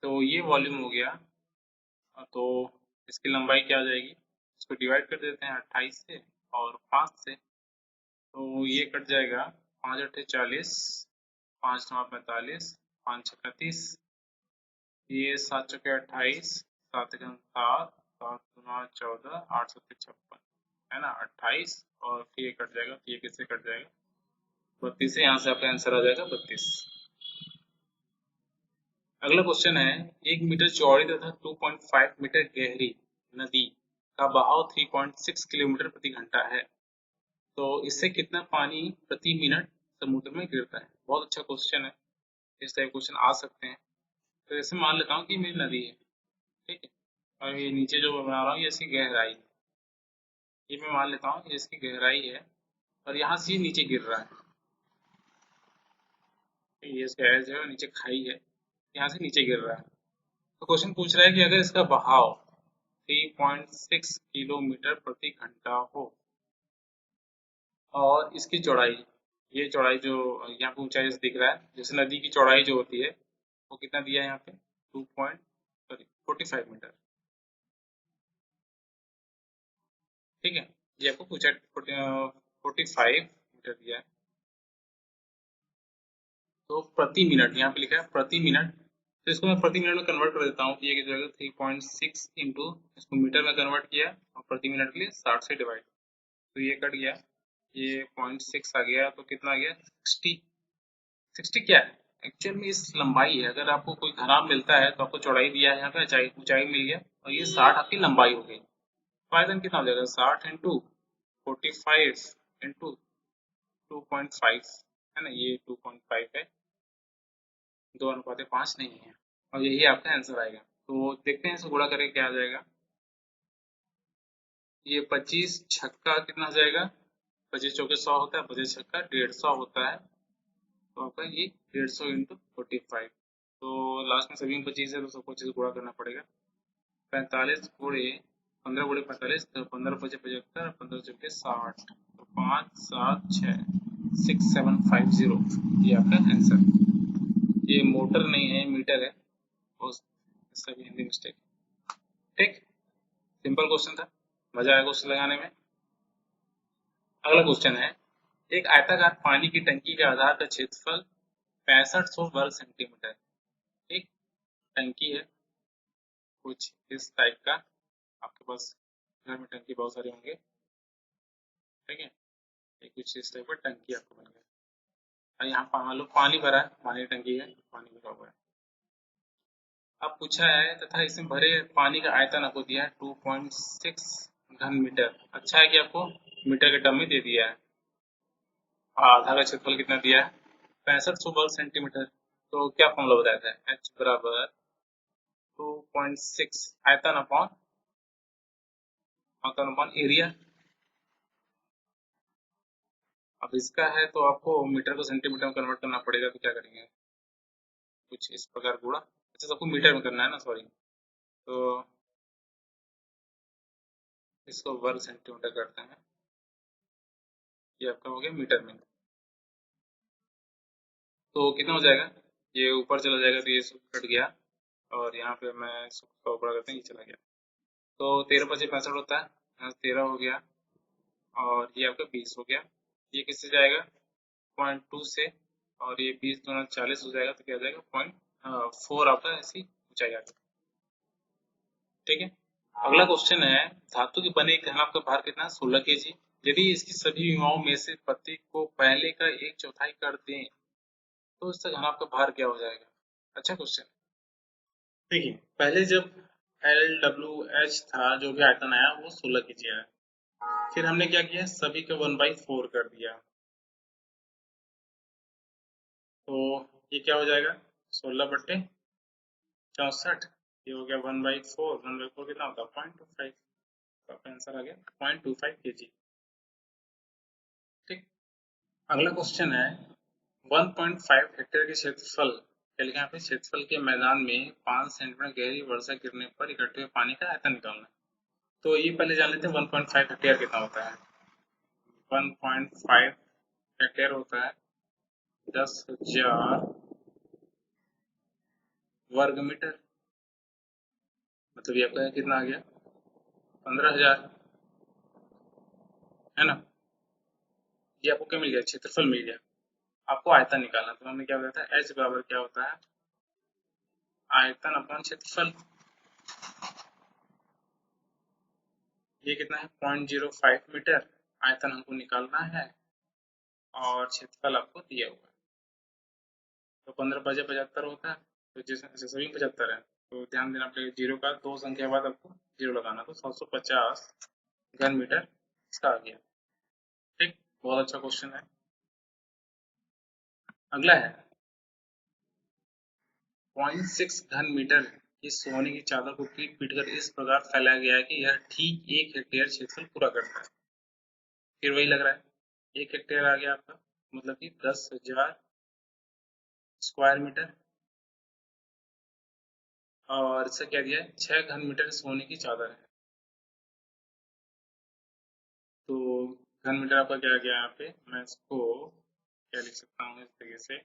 तो ये वॉल्यूम हो गया, तो इसकी लंबाई क्या आ जाएगी, इसको डिवाइड कर देते हैं 28 से और 5 से, तो ये कट जाएगा, 5 अट्ठे 40, 5 नौ 45, 5 छक्का 30, ये 7 चौके 28, 7 एकम 7, 7 दूना 14, 8 सत्ते 56 है ना, 28 और फिर ये कट जाएगा, तो ये किससे कट जाएगा, 32 से, यहाँ से आपका आंसर आ जाएगा 32। अगला क्वेश्चन है, 1 मीटर चौड़ी तथा 2.5 मीटर गहरी नदी का बहाव 3.6 किलोमीटर प्रति घंटा है, तो इससे कितना पानी प्रति मिनट समुद्र में गिरता है। बहुत अच्छा क्वेश्चन है, इस टाइप क्वेश्चन आ सकते हैं। तो जैसे मान लेता हूँ कि मेरी नदी है, ठीक है, और ये नीचे जो मैं बना रहा हूँ ये इसकी गहराई, ये मैं मान लेता हूँ ये इसकी गहराई है, और यहाँ से ये नीचे गिर रहा है, ये इसका एज है और नीचे खाई है, यहाँ से नीचे गिर रहा है। तो क्वेश्चन पूछ रहा है कि अगर इसका बहाव 3.6 किलोमीटर प्रति घंटा हो और इसकी चौड़ाई, ये चौड़ाई जो यहाँ पे ऊंचाई से दिख रहा है, जैसे नदी की चौड़ाई जो होती है वो कितना दिया है यहाँ पे 45 मीटर, ठीक है, ये आपको पूछा 45 मीटर दिया है। तो प्रति मिनट यहाँ पे लिखा है प्रति मिनट, तो इसको मैं प्रति मिनट में कन्वर्ट कर देता हूँ, तो ये कितना हो जाएगा 3.6 इंटू, इसको मीटर में कन्वर्ट किया और प्रति मिनट के लिए 60 से डिवाइड, तो ये कट गया, ये 0.6 आ गया, तो कितना आ गया 60। 60 क्या है एक्चुअल में इस लंबाई है, अगर आपको कोई घनाभ मिलता है तो आपको चौड़ाई दिया है, यहाँ पे ऊंचाई मिल गया, और ये 60 आपकी लंबाई हो गई। फायदा कितना हो जाएगा 60 इंटू 45 इंटू 2.5, है ना, ये 2.5 है, 2:5 नहीं है, और यही आपका आंसर आएगा। तो देखते हैं इसको गुणा करके क्या आ जाएगा। ये 25 छक्का कितना हो जाएगा, 25 चौके 100 होता है, 25 छक्का 150 होता है, तो आपका ये 150 इंटू 45, तो लास्ट में सभी में 25 है तो सबको 25 गुणा करना पड़ेगा। 45 गुणे 15 गुणे 45, तो 15 पचे 75, 15 चौके 60, तो 576 6750, ये आपका आंसर। ये मोटर नहीं है मीटर है, और सभी हिंदी मिस्टेक, ठीक। सिंपल क्वेश्चन था, मजा आया क्वेश्चन लगाने में। अगला क्वेश्चन है, एक आयताकार पानी की टंकी के आधार का क्षेत्रफल 6500 वर्ग सेंटीमीटर, एक टंकी है कुछ इस टाइप का, आपके पास घर में टंकी बहुत सारे होंगे, ठीक है, एक कुछ इस टाइप का टंकी आपको बन गया, और यहाँ मान लो पानी भरा है, पानी की टंकी है, पानी भरा हुआ है। अब पूछा है तथा इसमें भरे पानी का आयतन आपको दिया है 2.6 घन मीटर, अच्छा है कि आपको मीटर के टर्म में दे दिया है। आधा का क्षेत्रफल कितना दिया है 6500 वर्ग सेंटीमीटर, तो क्या फॉर्मूला बताया था, एच बराबर 2.6 आयतन अपॉन एरिया। अब इसका है तो आपको मीटर को सेंटीमीटर में कन्वर्ट करना पड़ेगा, तो क्या करेंगे कुछ इस प्रकार गुणा, अच्छा सबको मीटर में करना है ना, सॉरी, तो इसको वर्ग सेंटीमीटर करते हैं, ये आपका हो गया मीटर में, तो कितना हो जाएगा, ये ऊपर चला जाएगा तो ये सब कट गया, और यहाँ पे मैं इसको ऊपर करते हैं, ये चला गया, तो 13×5 = 65 होता है, यहाँ 13 हो गया, और ये आपका 20 हो गया, ये किससे जाएगा 0.2 से, और ये 20×2 = 40 हो जाएगा, तो क्या हो जाएगा 0.4 आपका ऐसी ऊंचाई आ गई, ठीक है। अगला क्वेश्चन है, धातु के बने एक घनाभ का भार कितना है 16 kg, यदि इसकी सभी विमाओं में से प्रत्येक को पहले का 1/4 कर दें तो इसका घनाभ का भार क्या हो जाएगा। अच्छा क्वेश्चन, देखिए पहले जब LWH था, जो भी आयतन आया वो 16 kg आया, फिर हमने क्या किया सभी को 1/4 कर दिया, तो ये क्या हो जाएगा 16/64, ये हो गया 1/4, 1/4 कितना होता है 0.25, तो आपका आंसर आ गया 0.25 kg, ठीक। अगला क्वेश्चन है 1.5 हेक्टेयर के क्षेत्रफल, क्या लिखा है यहाँ पे, क्षेत्रफल के मैदान में 5 सेंटीमीटर गहरी वर्षा गिरने पर इकट्ठे हुए पानी का आयतन निकालना है। तो ये पहले जान लेते हैं 1.5 हेक्टेयर कितना होता है। 1.5 हेक्टेयर होता है 10,000 वर्ग मीटर, मतलब ये आपका कितना आ गया 15,000, है ना। ये आपको क्या मिल गया क्षेत्रफल मिल गया, आपको आयतन निकालना, तो हमने क्या बताया था एच बराबर क्या होता है आयतन अपॉन क्षेत्रफल, ये कितना है 0.05 मीटर, आयतन हमको निकालना है और क्षेत्रफल आपको दिया हुआ है, तो 15×5 = 75 होता है, तो जैसे अच्छा सभी 75 है, तो ध्यान देना पड़ेगा जीरो का 2 संख्या बाद आपको जीरो लगाना, तो 750 घन मीटर इसका आ गया, ठीक। बहुत अच्छा क्वेश्चन है। अगला है 0.6 घन मीटर की सोने की चादर को पीट पीट कर इस प्रकार फैलाया गया है कि यह ठीक 1 हेक्टेयर क्षेत्रफल पूरा करता है। फिर वही लग रहा है, 1 हेक्टेयर आ गया आपका, मतलब कि 10,000 स्क्वायर मीटर। और इससे क्या दिया है, 6 घन मीटर सोने की चादर है। तो घन मीटर आपका क्या आ गया यहाँ पे, मैं इसको क्या लिख सकता हूँ इस तरीके से,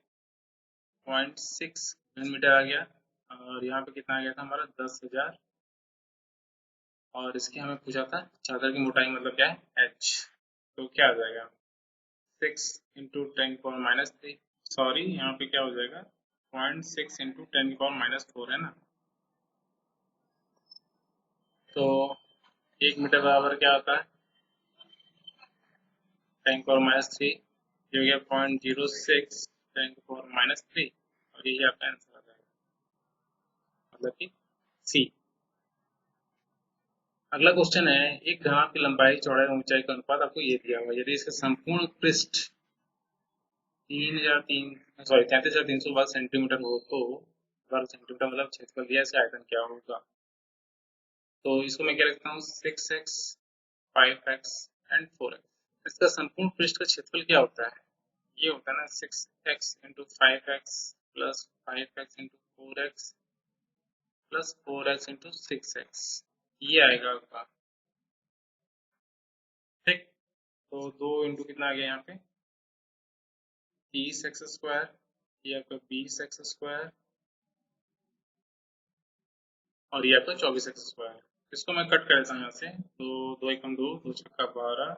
0.6 घन मीटर आ गया। और यहाँ पे कितना आ गया था हमारा, 10,000। और इसकी हमें पूछा था चादर की मोटाई मतलब क्या है, h। तो क्या आ जाएगा, 6 × 10⁻³ सॉरी यहाँ पे क्या हो जाएगा, 0.6 × 10⁻⁴ है ना। तो 1 मीटर बराबर क्या होता है, 10⁻³ ये हो गया 0.06 10⁻³ और यही आपका आंसर आ जाएगा, मतलब कि सी। अगला क्वेश्चन है, एक घनाभ की लंबाई चौड़ाई और ऊंचाई का अनुपात आपको ये दिया हुआ है। यदि इसका संपूर्ण पृष्ठ 33,300 वर्ग सेंटीमीटर हो तो वर्ग सेंटीमीटर मतलब क्षेत्रफल दिया, इसका आयतन क्या होगा। तो इसको मैं क्या रखता हूँ, 6x 5x एंड 4x। इसका संपूर्ण पृष्ठ का क्षेत्रफल क्या होता है, ये होता है ना 6x into 5x plus 5x into 4x plus 4x into 6x, ये आएगा आपका। ठीक, तो 2 इंटू कितना आ गया यहाँ पे, 30x², ये आपका 20x² और ये आपका 24x²। इसको मैं कट कर देता हूँ यहाँ से, तो 2 एकम 2, 2 छक्का 12,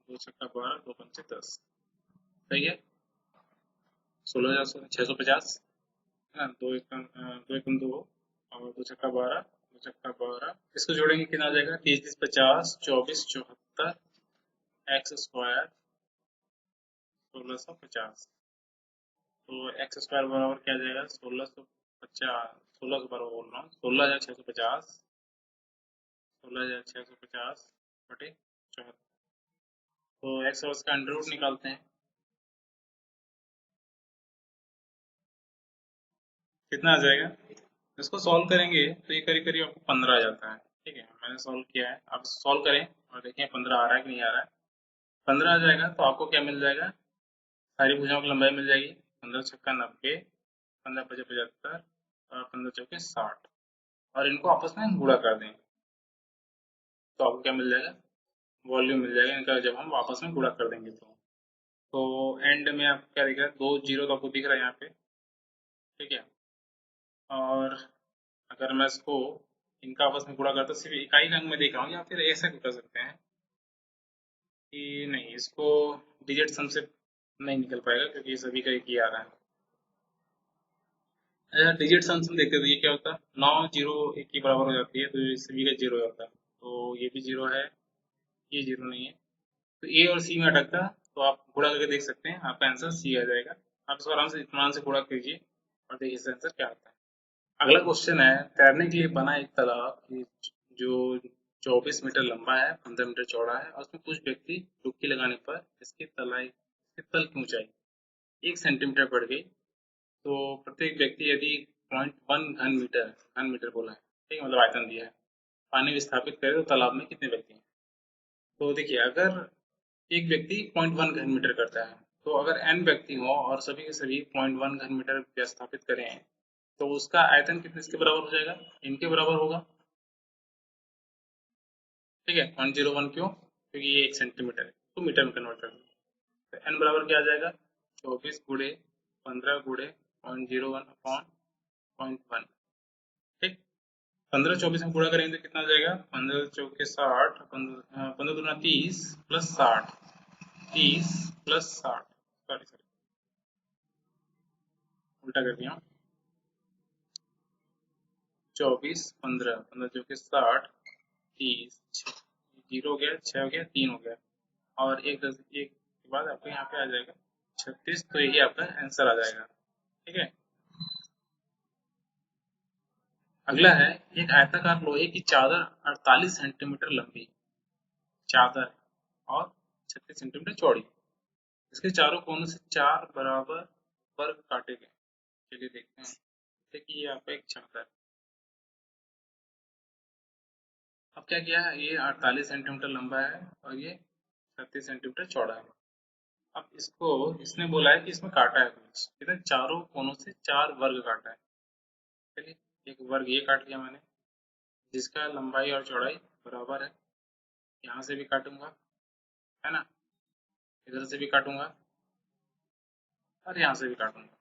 2 छक्का 12, 2 पंचे 10, सही है। 16,650 है ना, 2 एकम 2 और 2 छक्का 12, 2 छक्का 12, इसको जोड़ेंगे कितना आ जाएगा, 30 30 50, 24 74 x² 1650। तो x² बराबर क्या आ जाएगा, 1650, 1600 बोल रहा हूँ, 16,650, 16,650 बटे 74। तो एक्स और इसका अंडर रूट निकालते हैं, कितना आ जाएगा। इसको सॉल्व करेंगे तो ये करीब करीब आपको 15 आ जाता है। ठीक है, मैंने सॉल्व किया है, आप सॉल्व करें और देखें 15 आ रहा है कि नहीं आ रहा है। 15 आ जाएगा तो आपको क्या मिल जाएगा, सारी भुजाओं की लंबाई मिल जाएगी, 15 छक्का 90, 15 पचे 75 और 15 चौके 60। और इनको आपस में गुणा कर दें तो आपको क्या मिल जाएगा, वॉल्यूम मिल जाएगा इनका, जब हम आपस में गुणा कर देंगे तो एंड में आपको क्या दिख रहा है, 2 जीरो तो आपको दिख रहा है यहाँ पे। ठीक है, और अगर मैं इसको इनका आपस में गुणा करता सिर्फ इकाई का अंक में देख रहा हूँ, या फिर ऐसा भी कर सकते हैं कि नहीं, इसको डिजिट सम से नहीं निकल पाएगा क्योंकि ये सभी का एक ही आ रहा है। अच्छा, डिजिट सम से देखते तो ये क्या होता है, 9 जीरो एक के बराबर हो जाती है, तो ये सभी का जीरो होता है, तो ये भी जीरो है, ये जीरो नहीं है, तो ए और सी में अटकता, तो आप गुणा करके देख सकते हैं, आपका आंसर सी आ जाएगा। आप इसको आराम से इत्मीनान से गुणा कीजिए और देखिए इसका आंसर क्या आता है। अगला क्वेश्चन है, तैरने के लिए बना एक तालाब जो 24 मीटर लंबा है, 15 मीटर चौड़ा है और उसमें कुछ व्यक्ति डुबकी लगाने पर इसके तल की ऊंचाई 1 सेंटीमीटर बढ़ गई, तो प्रत्येक व्यक्ति यदि 0.1 घन मीटर बोला है, ठीक है, मतलब आयतन दिया है, पानी विस्थापित करे तो तालाब में कितने व्यक्ति हैं। तो देखिए, अगर एक व्यक्ति 0.1 घन मीटर करता है, तो अगर n व्यक्ति हो और सभी के सभी 0.1 घन मीटर विस्थापित करें, तो उसका आयतन कितने इसके बराबर हो जाएगा, इनके बराबर होगा। ठीक है, 0.01 क्यों, क्योंकि ये 1 सेंटीमीटर है तो मीटर में कन्वर्ट कर दो, तो n बराबर क्या आ जाएगा, 24 गुणे 15 गुणे 0.01 अपॉन 0.1। ठीक, 15 24 में गुणा करेंगे तो कितना आ जाएगा, 15 चौके 60, 15 दूना 30 प्लस 60, 30 प्लस 60, सॉरी सॉरी उल्टा कर दिया, 24 15 15 चौके 60, 30 जीरो हो गया, 6 हो गया, 3 हो गया और एक 10 एक के बाद आपको यहाँ पे आ जाएगा 36, तो यही आपका आंसर आ जाएगा। ठीक है, अगला है, एक आयताकार लोहे की चादर 48 सेंटीमीटर लंबी चादर और 36 सेंटीमीटर चौड़ी, इसके चारों कोनों से चार बराबर वर्ग काटेंगे। चलिए देखते हैं। जैसे कि ये आपका एक छाता है। अब क्या किया है, ये 48 सेंटीमीटर लंबा है और ये 36 सेंटीमीटर चौड़ा है। अब इसको इसने बोला है कि इसमें काटा है कुछ, कितने चारों कोनों से 4 वर्ग काटा है। चलिए, एक वर्ग ये काट लिया मैंने, जिसका लंबाई और चौड़ाई बराबर है। यहाँ से भी काटूंगा, है ना, इधर से भी काटूंगा और यहाँ से भी काटूंगा।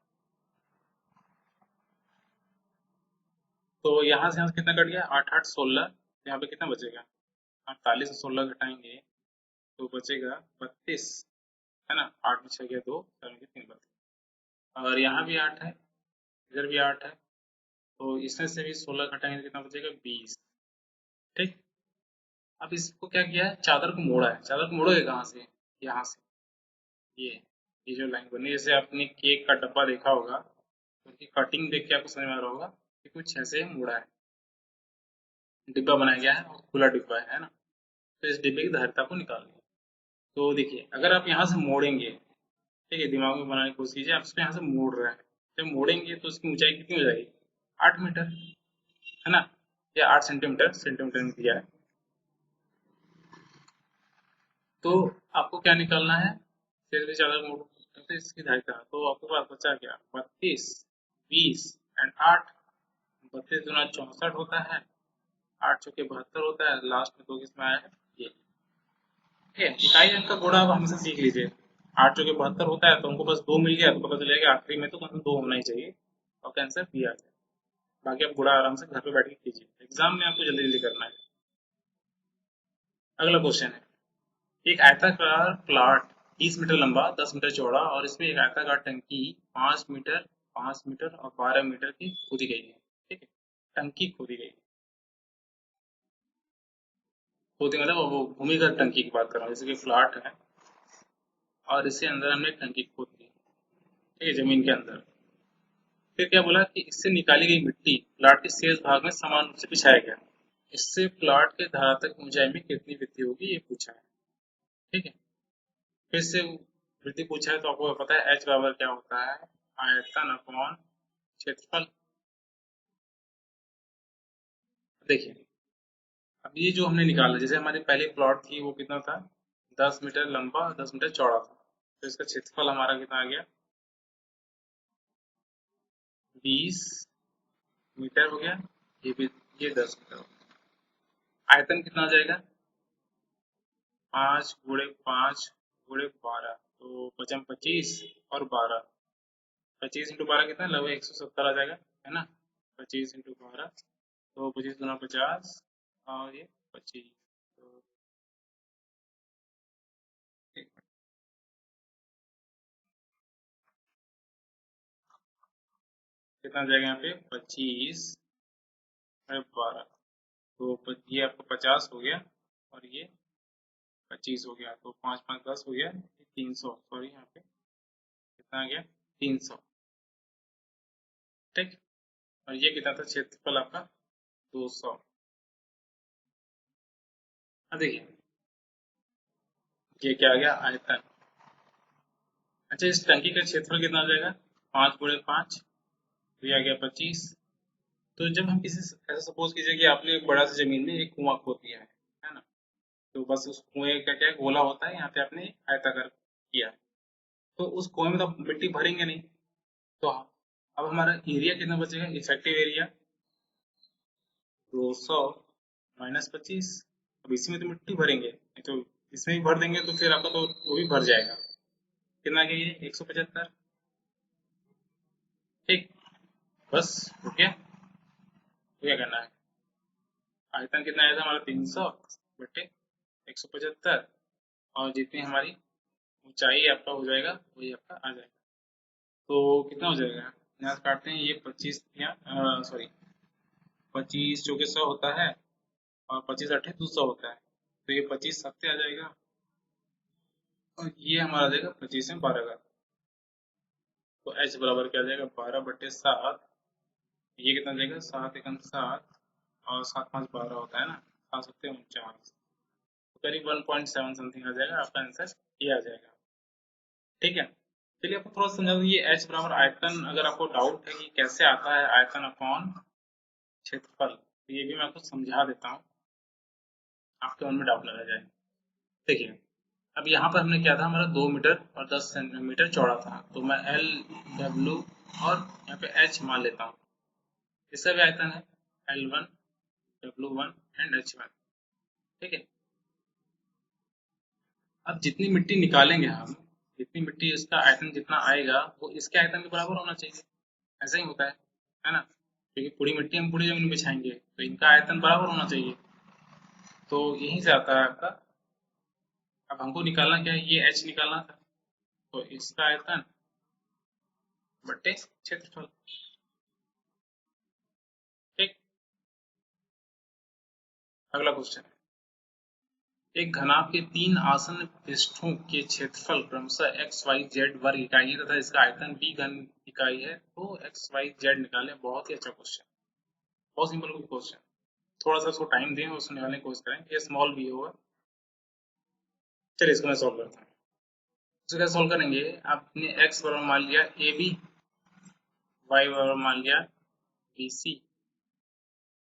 तो यहाँ से कितना कट गया, 8 8 16। यहाँ पे कितना बचेगा, 48 से 16 घटाएंगे तो बचेगा 32, है ना। 8 में 6 गया 2, 4 में 3 32। और यहाँ भी 8 है, इधर भी 8 है, तो इसमें से भी 16 घटाएंगे तो कितना बचेगा, 20। ठीक। अब इसको क्या किया है, चादर को मोड़ा है। चादर को मोड़ोगे कहाँ से, यहाँ से। ये ये जो लाइन बनी, जैसे आपने केक का डब्बा देखा होगा, तो उनकी कटिंग देख के आपको समझ में आ रहा होगा कि कुछ ऐसे मुड़ा है, डिब्बा बनाया गया है और खुला डिब्बा है ना। तो इस डिब्बे की धारिता को निकालनी है। तो देखिए, अगर आप यहाँ से मोड़ेंगे, ठीक है, दिमाग में बनाने की कोशिश कीजिए, आप इसको यहाँ से मोड़ रहे हैं, जब मोड़ेंगे तो इसकी ऊंचाई कितनी हो जाएगी, 8 मीटर, है ना, या 8 सेंटीमीटर, सेंटीमीटर में दिया है। तो आपको क्या निकालना है, फिर भी ज्यादा मोड़ तो इसकी धारिता, तो आपके पास बचा क्या, 32, 20 एंड 8। 32 दूना 64 होता है, 8 चौके 72 होता है, लास्ट में 2 किसमें आया है, ये। ठीक है, इकाई अंक का गुणा आप हमसे सीख लीजिए। 8 चौके 72 होता है, तो हमको बस 2 मिल गया, तो पता चलेगा आखिरी में तो कम से कम 2 होना ही चाहिए, और आंसर बी आ जाए। बाकी आप गुणा आराम से घर पे बैठ के कीजिए, एग्जाम में आपको जल्दी जल्दी करना है। अगला क्वेश्चन है, एक आयताकार प्लाट 30 मीटर लंबा, 10 मीटर चौड़ा और इसमें एक आयताकार टंकी 5 मीटर, 5 मीटर और 12 मीटर की खोदी गई है। ठीक है, टंकी खोदी गई है। खोदी मतलब वो भूमिगत टंकी की बात कर रहा हूँ, जैसे कि फ्लैट है और इसके अंदर हमने एक टंकी खोद दी, ठीक है, जमीन के अंदर। फिर क्या बोला कि इससे निकाली गई मिट्टी प्लाट के शेष भाग में समान रूप से बिछाया गया। इससे प्लाट के धरातल की ऊंचाई में कितनी वृद्धि होगी, ये पूछा है। ठीक है, फिर से वृद्धि पूछा है, तो आपको पता है एच बराबर क्या होता है, आयतन अपॉन क्षेत्रफल। देखिए, अब ये जो हमने निकाला, जैसे हमारी पहली प्लॉट थी वो कितना था, 10 मीटर लंबा 10 मीटर चौड़ा था, तो इसका क्षेत्रफल हमारा कितना आ गया, 20 मीटर हो गया। ये भी, ये 10 मीटर हो गया। आयतन कितना आ जाएगा, 5 गुणे 5 गुणे 12, तो पचम 25 और 12, 25 × 12 कितना, लगभग 170 आ जाएगा, है ना। 25 × 12, तो 25 दूना 50 और ये 25, तो कितना आ जाएगा यहाँ पे, 25 × 12, तो ये आपको 50 हो गया और ये 25 हो गया, तो 5 5 10 हो गया, 300, सॉरी यहाँ पे कितना आ गया, 300। ठीक। और ये कितना था क्षेत्रफल आपका, 200। अब देखिए, ये क्या आ गया, आयतन। अच्छा, इस टंकी का क्षेत्रफल कितना आ जाएगा, 5 × 5, तो ये आ गया 25। तो जब हम किसी ऐसा सपोज कीजिए कि आपने एक बड़ा सा जमीन में एक कुआं खोद दिया है ना, तो बस उस कुएं का क्या गोला होता है, यहाँ पे आपने आयताकार किया है, तो उस कुएं में तो आप मिट्टी भरेंगे नहीं। तो अब हमारा एरिया कितना बचेगा, इफेक्टिव एरिया 200 - 25। अब इसी में तो मिट्टी भरेंगे, नहीं तो इसमें भी भर देंगे तो फिर आपका तो वो भी भर जाएगा। कितना आ गया ये, 175। ठीक, बस हो गया। तो क्या करना है, आयतन कितना आया था हमारा, 300 बटे 175, और जितनी हमारी ऊंचाई आपका हो जाएगा वही आपका आ जाएगा। तो कितना हो जाएगा, यहाँ से काटते हैं, ये 25 यहाँ, सॉरी 25 × 4 = 100 होता है, और 25 × 8 = 200 होता है, तो ये 25 सत्ते आ जाएगा, और ये हमारा आ जाएगा 25 में 12 का। तो एच बराबर क्या आ जाएगा, 12/7। ये कितना आ जाएगा, 7 × 7 और 7 × 5 = 12 होता है ना, 7 × 7 = 49, तो करीब 1.7 समथिंग आ जाएगा, आपका आंसर ये आ जाएगा। ठीक है। चलिए आपको थोड़ा समझा दूं, ये H बराबर आयतन, अगर आपको डाउट है कि कैसे आता है आयतन अपॉन क्षेत्रफल, तो ये भी मैं आपको समझा देता हूँ, आपके मन में डाउट न रह जाए। देखिए, अब यहाँ पर हमने क्या था, हमारा 2 मीटर और 10 सेंटीमीटर चौड़ा था, तो मैं L, W और यहाँ पे H मान लेता हूँ। इसका भी आयतन है L1, W1 एंड H1। ठीक है, अब जितनी मिट्टी निकालेंगे हम, जितनी मिट्टी, इसका आयतन जितना आएगा वो इसके आयतन के बराबर होना चाहिए। ऐसा ही होता है ना? क्योंकि पूरी मिट्टी हम पूरी जमीन में बिछाएंगे तो इनका आयतन बराबर होना चाहिए। तो यहीं से आता है आपका। अब हमको निकालना क्या है, ये H निकालना था, तो इसका आयतन बट्टे क्षेत्रफल। ठीक, अगला क्वेश्चन है, एक घनाभ के 3 आसन्न पृष्ठों के क्षेत्रफल क्रमशः x, y, z वर्ग इकाई है तथा इसका आयतन b घन इकाई है, तो x, y, z निकालें। बहुत ही अच्छा क्वेश्चन, बहुत सिंपल क्वेश्चन। थोड़ा सा उसको टाइम दें और उसको निकालने की कोशिश करें। ये स्मॉल भी होगा। चलिए इसको मैं सॉल्व करता हूँ। इसको कैसे सॉल्व करेंगे, आपने x बराबर मान लिया ए बी, y बराबर मान लिया बी सी,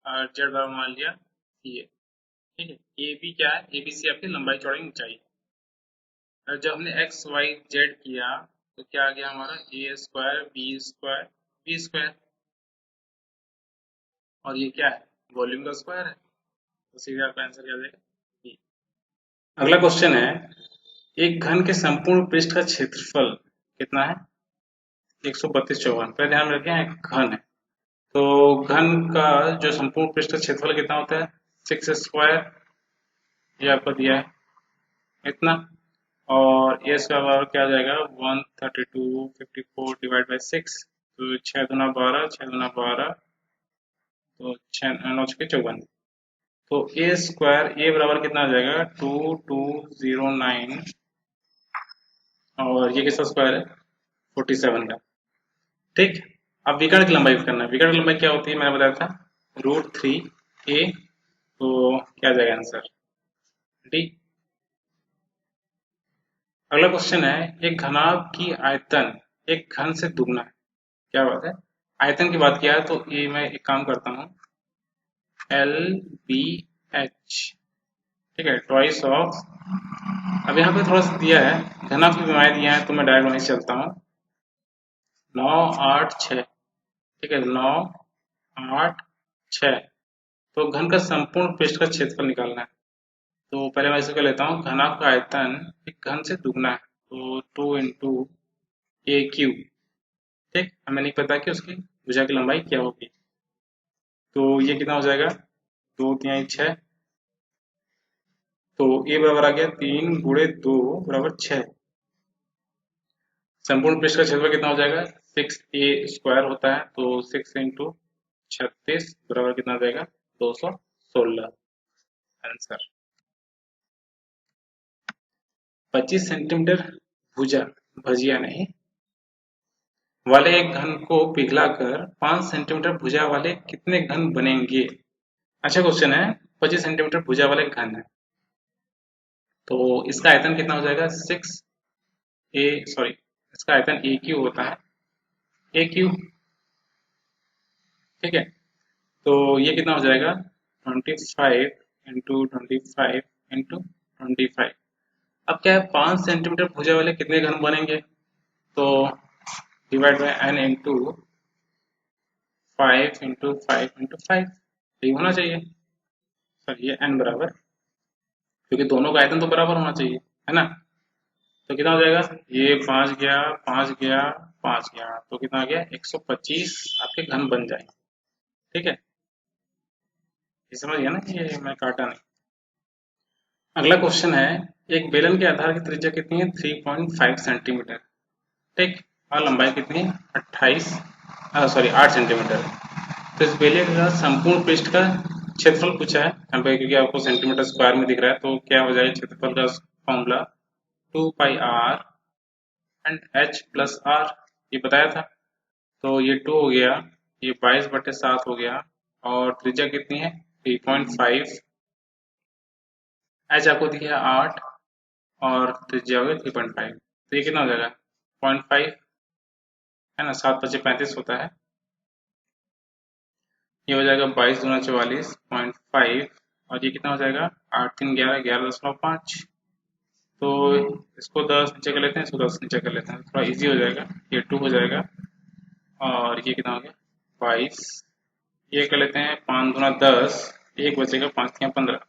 और z बराबर मान लिया सी ए। ठीक है, ए बी क्या है, ए बी सी आपकी लंबाई चौड़ाई ऊंचाई। और जब हमने एक्स वाई जेड किया तो क्या आ गया हमारा, a square b square b square, और ये क्या है, वॉल्यूम का स्क्वायर है, तो सीधे आपका आंसर क्या आ जाएगा, बी। अगला क्वेश्चन है, एक घन के संपूर्ण पृष्ठ का क्षेत्रफल कितना है, 132 पहले ध्यान में रखें एक घन है, तो घन का जो संपूर्ण पृष्ठ का क्षेत्रफल कितना होता है, 6 स्क्वायर, ये आपको दिया है इतना, और ए इसका बराबर क्या आ जाएगा, 13254 डिवाइड बाई 6, तो 6 दूना 12, 6 दूना 12, तो 6 9 छके 54, तो ए स्क्वायर ए बराबर कितना आ जाएगा, 2209, और ये किसका स्क्वायर है, 47 का। ठीक, अब विकर्ण की लंबाई करना है। विकर्ण की लंबाई क्या होती है, मैंने बताया था √3a, तो क्या आ जाएगा आंसर, डी। अगला क्वेश्चन है, एक घनाभ की आयतन एक घन से दुगना है। क्या बात है, आयतन की बात किया है, तो ये मैं एक काम करता हूँ, एल बी एच, ठीक है, ट्वाइस ऑफ, अब यहाँ पे थोड़ा सा दिया है, घनाभ की बीमारी दिया है, तो मैं डायरेक्ट वहीं से चलता हूँ, 9 8 6, ठीक है, 9 8 6, तो घन का संपूर्ण पृष्ठ का क्षेत्रफल निकालना है। तो पहले मैं इसे कर लेता हूँ, घनाभ का आयतन एक घन से दुगना है, तो 2 इंटू ए क्यू। ठीक, हमें नहीं पता कि उसकी भुजा की लंबाई क्या होगी, तो ये कितना हो जाएगा, 2 3 6, तो ए बराबर आ गया 3 × 2 = 6। संपूर्ण पृष्ठ का क्षेत्रफल कितना हो जाएगा, 6a² होता है, तो 6 इंटू 36 बराबर कितना हो जाएगा, 216 आंसर। 25 सेंटीमीटर भुजा, भजिया नहीं, वाले एक घन को पिघलाकर 5 सेंटीमीटर भुजा वाले कितने घन बनेंगे। अच्छा क्वेश्चन है, 25 सेंटीमीटर भुजा वाले घन है, तो इसका आयतन कितना हो जाएगा, 6a, सॉरी, इसका आयतन ए क्यू होता है, ए क्यू। ठीक है, तो ये कितना हो जाएगा, 25 इंटू 25 इंटू 25। अब क्या है, 5 सेंटीमीटर भुजा वाले कितने घन बनेंगे, तो divide by n into 5 into 5 into 5, यही होना चाहिए सर, ये n बराबर, क्योंकि दोनों का आयतन तो बराबर होना चाहिए, है ना। तो कितना हो जाएगा, ये 5 गया, 5 गया, 5 गया, तो कितना आ गया, 125 आपके घन बन जाएंगे। ठीक है, ये समझ गया ना कि ये मैं काटा नहीं। अगला क्वेश्चन है, एक बेलन के आधार की त्रिज्या कितनी है, 3.5 सेंटीमीटर। ठीक, और लंबाई कितनी है, 8 सेंटीमीटर। तो इस बेलन का संपूर्ण पृष्ठ का क्षेत्रफल पूछा है यहाँ पे, क्योंकि आपको सेंटीमीटर स्क्वायर में दिख रहा है, तो क्या हो जाएगा क्षेत्रफल का formula, 2πr and h plus r, ये बताया था, तो ये 2 हो गया, ये 22/7 हो गया, और त्रिज्या कितनी है, 3.5, h आपको दिया 8, और त्रिज्या हो गया 3.5, तो ये कितना हो जाएगा, 0.5 है ना, 7×5 = 35 होता है। ये हो जाएगा 22×4 = 44.5 और ये कितना हो जाएगा 8×3 = 11, 11.5। तो इसको 10 नीचे कर लेते हैं, इसको 10 नीचे कर लेते हैं, थोड़ा इजी हो जाएगा। ये 2 हो जाएगा और ये कितना हो गया 22। ये कर लेते हैं 5×10, एक बचेगा 5×15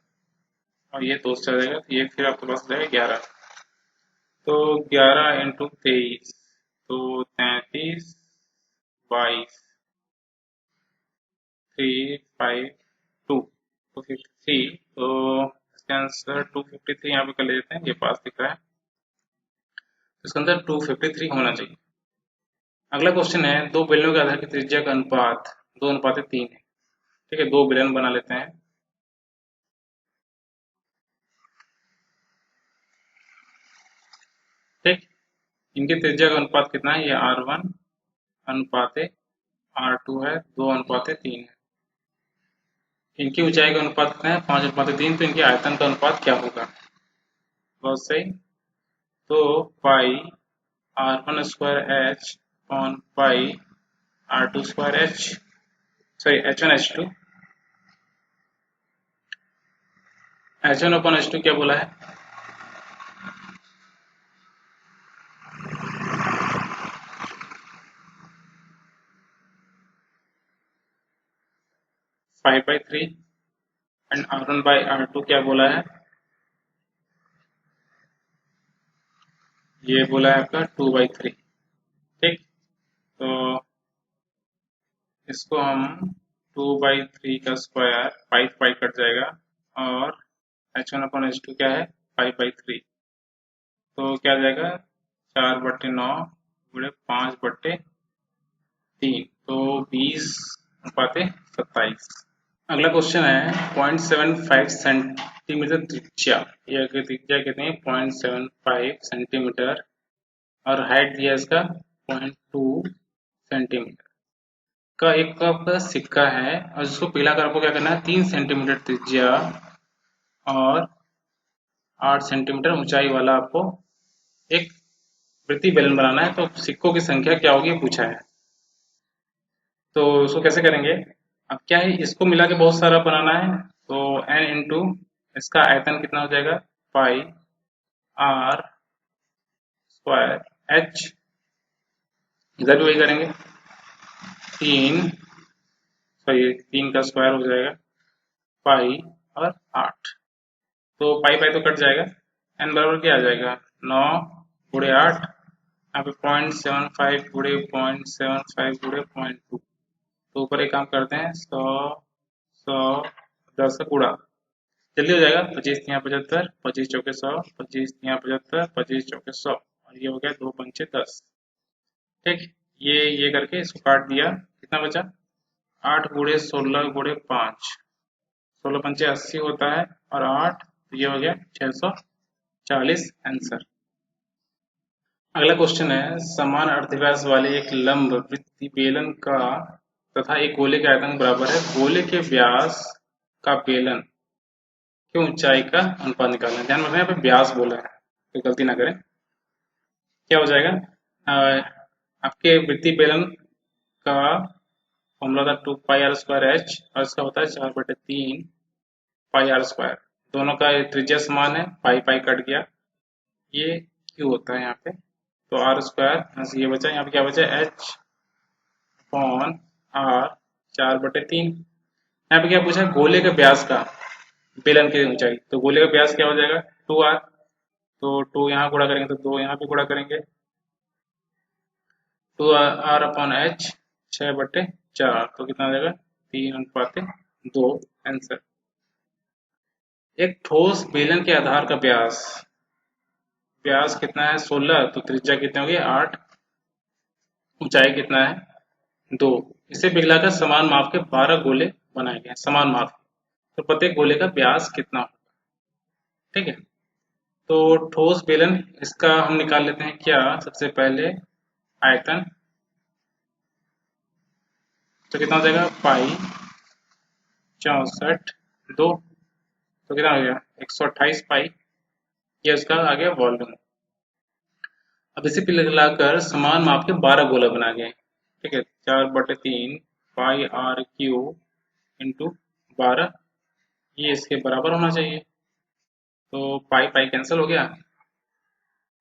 और ये 2 से चला जाएगा, तो ये फिर आपके पास हो जाएगा 11। तो 11×23 तो 33, 22, 3, 5, 2, 253। तो इसका आंसर 253 यहाँ पे कर लेते हैं, ये पास दिख रहा है, तो इसके अंदर 253 होना चाहिए। अगला क्वेश्चन है, दो बेलनों के आधार की त्रिज्या का अनुपात 2:3 है। ठीक है, दो बेलन बना लेते हैं। ठीक, इनकी त्रिज्या का अनुपात कितना है, ये R1 अनुपात R2 है, 2:3 है। इनकी ऊंचाई का अनुपात कितना है, 5:3, तो इनके आयतन का अनुपात क्या होगा। बहुत सही। तो पाई R1² H upon pi R2² H, sorry H1 H2, H1 upon H2 क्या बोला है, 5/3 एंड R1/R2 क्या बोला है, ये बोला है आपका 2/3। ठीक, तो इसको हम 2/3 का स्क्वायर 5 कट जाएगा और H1 अपॉन H2 क्या है 5/3, तो क्या आ जाएगा 4/9 गुणे 5/3, तो 20:27। अगला क्वेश्चन है 0.75 सेंटीमीटर त्रिज्या, यह त्रिज्या कितनी है 0.75 सेंटीमीटर और हाइट दिया इसका 0.2 सेंटीमीटर का एक कप का सिक्का है और जिसको पिघलाकर आपको क्या करना है 3 सेंटीमीटर त्रिज्या और 8 सेंटीमीटर ऊंचाई वाला आपको एक वृत्तीय बेलन बनाना है। तो सिक्कों की संख्या क्या होगी पूछा है, तो उसको कैसे करेंगे। अब क्या है, इसको मिला के बहुत सारा बनाना है, तो n इंटू इसका आयतन कितना हो जाएगा पाई R स्क्वायर H, इधर भी वही करेंगे, 3 का स्क्वायर हो जाएगा पाई और 8, तो पाई पाई तो कट जाएगा, n बराबर क्या आ जाएगा 9×8, यहाँ पे 0.75 गुणे 0.75 गुणे 0.2, तो ऊपर एक काम करते हैं 100 10 का गुणा, जल्दी हो जाएगा, 25×3 = 75, 25 × 100, 25×3 = 75, 25 × 100 और ये हो गया 2×5 = 10। ठीक, ये करके इसको काट दिया, कितना बचा 8×16 × 5, 16×5 = 80 होता है और 8, तो ये हो गया 640 आंसर। अगला क्वेश्चन है, समान अर्धव्यास वाले एक लंब वृत्तीय बेलन का तथा एक गोले के आयतन बराबर है, गोले के व्यास का बेलन की ऊंचाई का अनुपात निकालना है। ध्यान रखना यहाँ पे व्यास बोला है, तो गलती ना करें। क्या हो जाएगा, आपके वृत्तीय बेलन का फॉर्मूला था 2πr²H और इसका होता है 4/3 πr², दोनों का त्रिज्या समान है, पाई पाई कट गया, ये क्यों होता है यहाँ पे, तो R², ये बचा, यहाँ पे क्या बचा H अपॉन R 4/3। यहाँ पे क्या पूछा, गोले के व्यास का बेलन की ऊंचाई, तो गोले का व्यास क्या हो जाएगा 2R, तो 2 यहाँ गुणा करेंगे तो 2 यहाँ पे गुणा करेंगे, 2R अपॉन H 6/4, तो कितना आ जाएगा 3:2 आंसर। एक ठोस बेलन के आधार का व्यास कितना है 16, तो त्रिज्या कितनी होगी 8, ऊंचाई कितना है 2, इसे पिघलाकर समान माप के 12 गोले बनाए गए, समान माप, तो प्रत्येक गोले का व्यास कितना होगा। ठीक है, तो ठोस बेलन इसका हम निकाल लेते हैं, क्या सबसे पहले आयतन, तो कितना हो जाएगा पाई 64/2, तो कितना हो गया 128 पाई, ये उसका आ गया वॉल्यूम। अब इसे पिघलाकर समान माप के 12 गोला बना गए। ठीक है, 4/3 पाई आर क्यू इंटू 12, ये इसके बराबर होना चाहिए। तो पाई पाई कैंसिल हो गया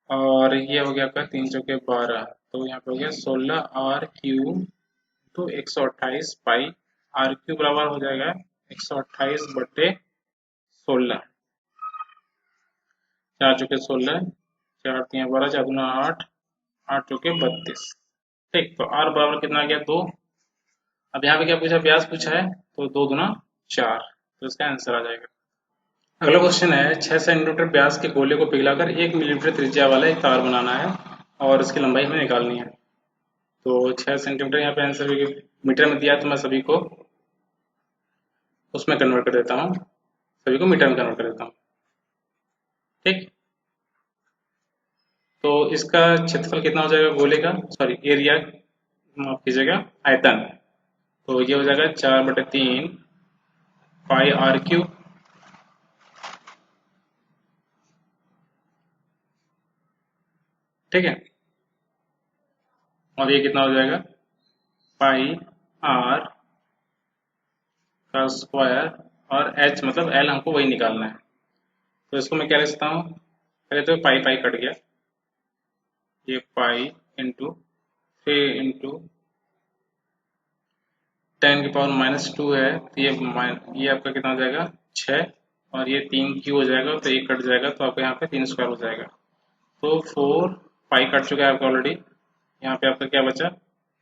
और ये हो गया आपका 3 × 12, तो यहाँ पे हो गया 16 R³ तो 128 पाई। आर क्यू बराबर हो जाएगा 128/16। 4 × 16, 4×3 = 12, 4×2 = 8, 8×32। ठीक, तो आर बराबर कितना आ गया 2। अब यहाँ पे क्या पूछा, व्यास पूछा है, तो 2×4, तो इसका आंसर आ जाएगा। अगला क्वेश्चन है 6 सेंटीमीटर व्यास के गोले को पिघलाकर 1 मिलीमीटर त्रिज्या वाला एक तार बनाना है और इसकी लंबाई हमें निकालनी है। तो 6 सेंटीमीटर यहाँ पे आंसर मीटर में दिया, तो मैं सभी को उसमें कन्वर्ट कर देता हूँ, सभी को मीटर में कन्वर्ट कर देता हूँ। ठीक, तो इसका क्षेत्रफल कितना हो जाएगा गोले का, सॉरी एरिया, माफ कीजिएगा, आयतन। तो ये हो जाएगा 4/3 पाई R³। ठीक है, और ये कितना हो जाएगा पाई R का स्क्वायर, और H मतलब L हमको वही निकालना है। तो इसको मैं क्या लिख सकता हूँ, पहले तो पाई पाई कट गया, ये पाई इंटू 3 इंटू 10⁻⁻2 है, तो ये आपका कितना हो जाएगा 6, और ये 3 क्यू हो जाएगा, तो ये कट जाएगा, तो आपका यहाँ पे 3² हो जाएगा। तो 4 पाई कट चुका है आपका ऑलरेडी। यहाँ पे आपका क्या बचा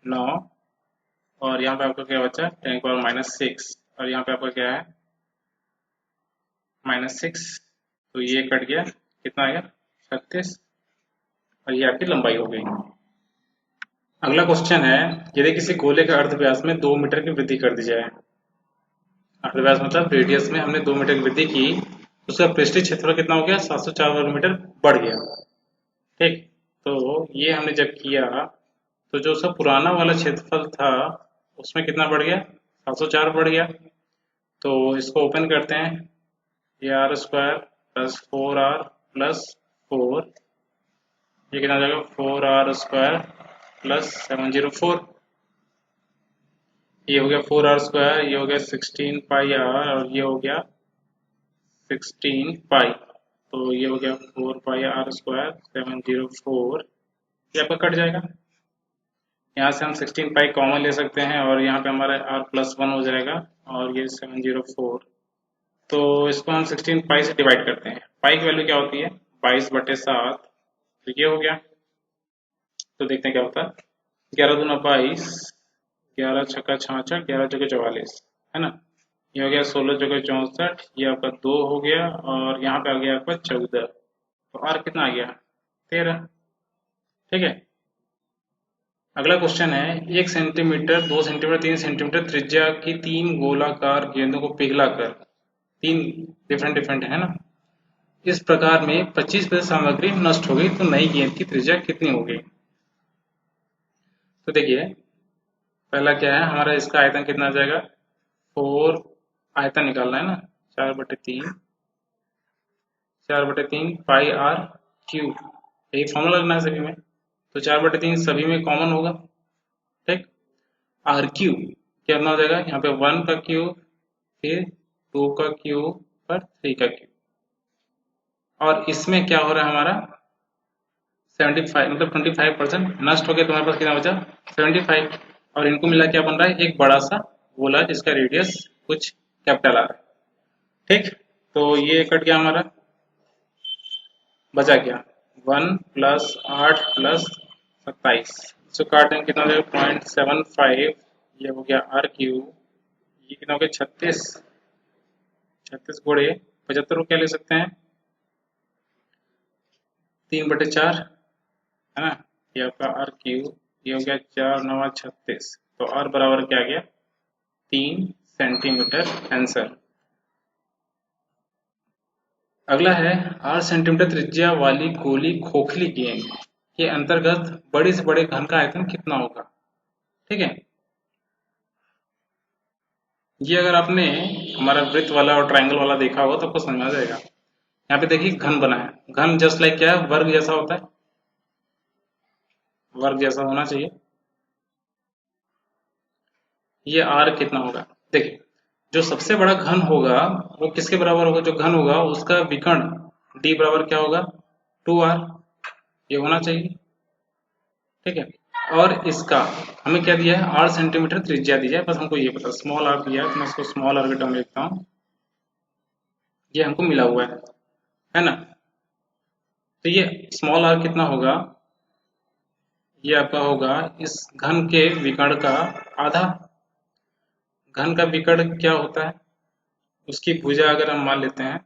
9, और यहाँ पे आपका क्या बचा 10⁻⁻6, और यहाँ पे आपका क्या है -6, तो ये कट गया, कितना आ गया 36, और ये आपकी लंबाई हो गई। अगला क्वेश्चन है, यदि किसी गोले के अर्धव्यास में 2 मीटर की वृद्धि कर दी जाए, अर्धव्यास मतलब रेडियस में हमने 2 मीटर की वृद्धि की, तो उसका पृष्ठीय क्षेत्रफल कितना हो गया 704 वर्ग मीटर बढ़ गया। ठीक, तो ये हमने जब किया तो जो उसका पुराना वाला क्षेत्रफल था उसमें कितना बढ़ गया 704 बढ़ गया। तो इसको ओपन करते हैं, ये R² प्लस 4R प्लस 4, ये कितना हो जाएगा 4R² प्लस 704, ये हो गया 4R², ये हो गया 16 पाई R, और ये हो गया 16 पाई, तो ये हो गया 4 पाई R² 704, ये आपका कट जाएगा। यहाँ से हम 16 पाई कॉमन ले सकते हैं, और यहाँ पे हमारा R+1 हो जाएगा, और ये 704, तो इसको हम 16 पाई से डिवाइड करते हैं। पाई की वैल्यू क्या होती है 22/7, तो ये हो गया। तो देखते हैं क्या होता है, 11×2 = 22, 11×6 = 66, 11×4 = 44, है ना। ये हो गया 16×4 = 64, ये आपका 2 हो गया, और यहाँ पे आ गया आपका 14, तो R कितना आ गया 13। ठीक है, अगला क्वेश्चन है 1 सेंटीमीटर, 2 सेंटीमीटर, 3 सेंटीमीटर त्रिज्या की 3 गोलाकार गेंदों को पिघलाकर, 3 डिफरेंट डिफरेंट है ना, इस प्रकार में 25% सामग्री नष्ट हो गई, तो नई गेंद की त्रिज्या कितनी होगी। तो देखिए पहला क्या है हमारा, इसका आयतन कितना आ जाएगा 4, आयतन निकालना है ना, 4/3 पाई R³, यही फॉर्मूला लगना है सभी में, तो 4/3 सभी में कॉमन होगा। ठीक, R³ कितना हो जाएगा, यहाँ पे 1 का क्यूब, फिर 2 का क्यूब, पर 3 का क्यूब, और इसमें क्या हो रहा है हमारा 75, मतलब 25% नष्ट हो गया, तुम्हारे पास कितना बचा 75, और इनको मिला क्या बन रहा है एक बड़ा सा गोला जिसका रेडियस कुछ कैपिटल आ रहा है। ठीक, तो ये कट गया हमारा, बचा क्या 1 + 8 + 27, इसको काट देंगे कितना हो जाएगा 0.75, ये हो गया R³, ये कितना हो गया 36, 36 गुणे 75 को क्या ले सकते हैं 3/4, है ना, ये आपका R³, ये हो गया 4×9 = 36, तो R बराबर क्या आ गया 3 सेंटीमीटर आंसर। अगला है 8 सेंटीमीटर त्रिज्या वाली गोली खोखली गेंद के अंतर्गत बड़े से बड़े घन का आयतन कितना होगा। ठीक है, ये अगर आपने हमारा वृत्त वाला और ट्रायंगल वाला देखा होगा तो आपको समझ में आ जाएगा। यहाँ पे देखिए घन बना है, घन जस्ट लाइक क्या है वर्ग जैसा होता है, वर्ग जैसा होना चाहिए। ये r कितना होगा, देखिए जो सबसे बड़ा घन होगा वो किसके बराबर होगा, जो घन होगा उसका विकर्ण d बराबर क्या होगा 2r, ये होना चाहिए। ठीक है, और इसका हमें क्या दिया है 8 सेंटीमीटर त्रिज्या दी है, बस हमको ये पता स्मॉल r दिया है, तो मैं इसको स्मॉल r के टर्म में लिखता हूँ, ये हमको मिला हुआ है ना। तो ये स्मॉल r कितना होगा, ये आपका होगा इस घन के विकर्ण का आधा। घन का विकर्ण क्या होता है, उसकी भुजा अगर हम मान लेते हैं,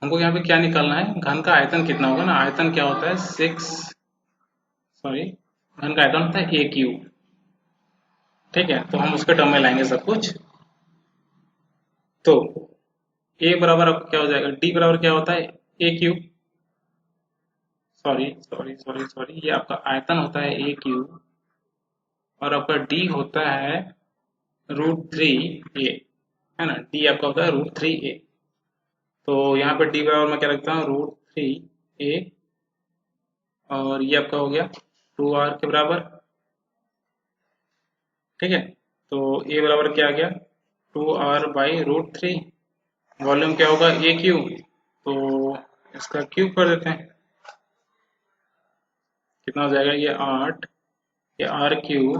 हमको यहाँ पे क्या निकालना है, घन का आयतन कितना होगा ना, आयतन क्या होता है 6, सॉरी घन का आयतन होता है ए क्यू। ठीक है, तो हम उसके टर्म में लाएंगे सब कुछ। तो ए बराबर आपका क्या हो जाएगा, डी बराबर क्या होता है a cube, sorry sorry sorry sorry, ये आपका आयतन होता है ए क्यू, और आपका डी होता है √3a, है ना, डी आपका होता है √3a। तो यहाँ पे डी बराबर मैं क्या रखता हूँ √3a, और ये आपका हो गया 2r के बराबर। ठीक है, तो a बराबर क्या आ गया 2r/√3, वॉल्यूम क्या होगा ए क्यू, तो इसका क्यूब कर देते हैं, कितना हो जाएगा ये 8, ये आर क्यूब,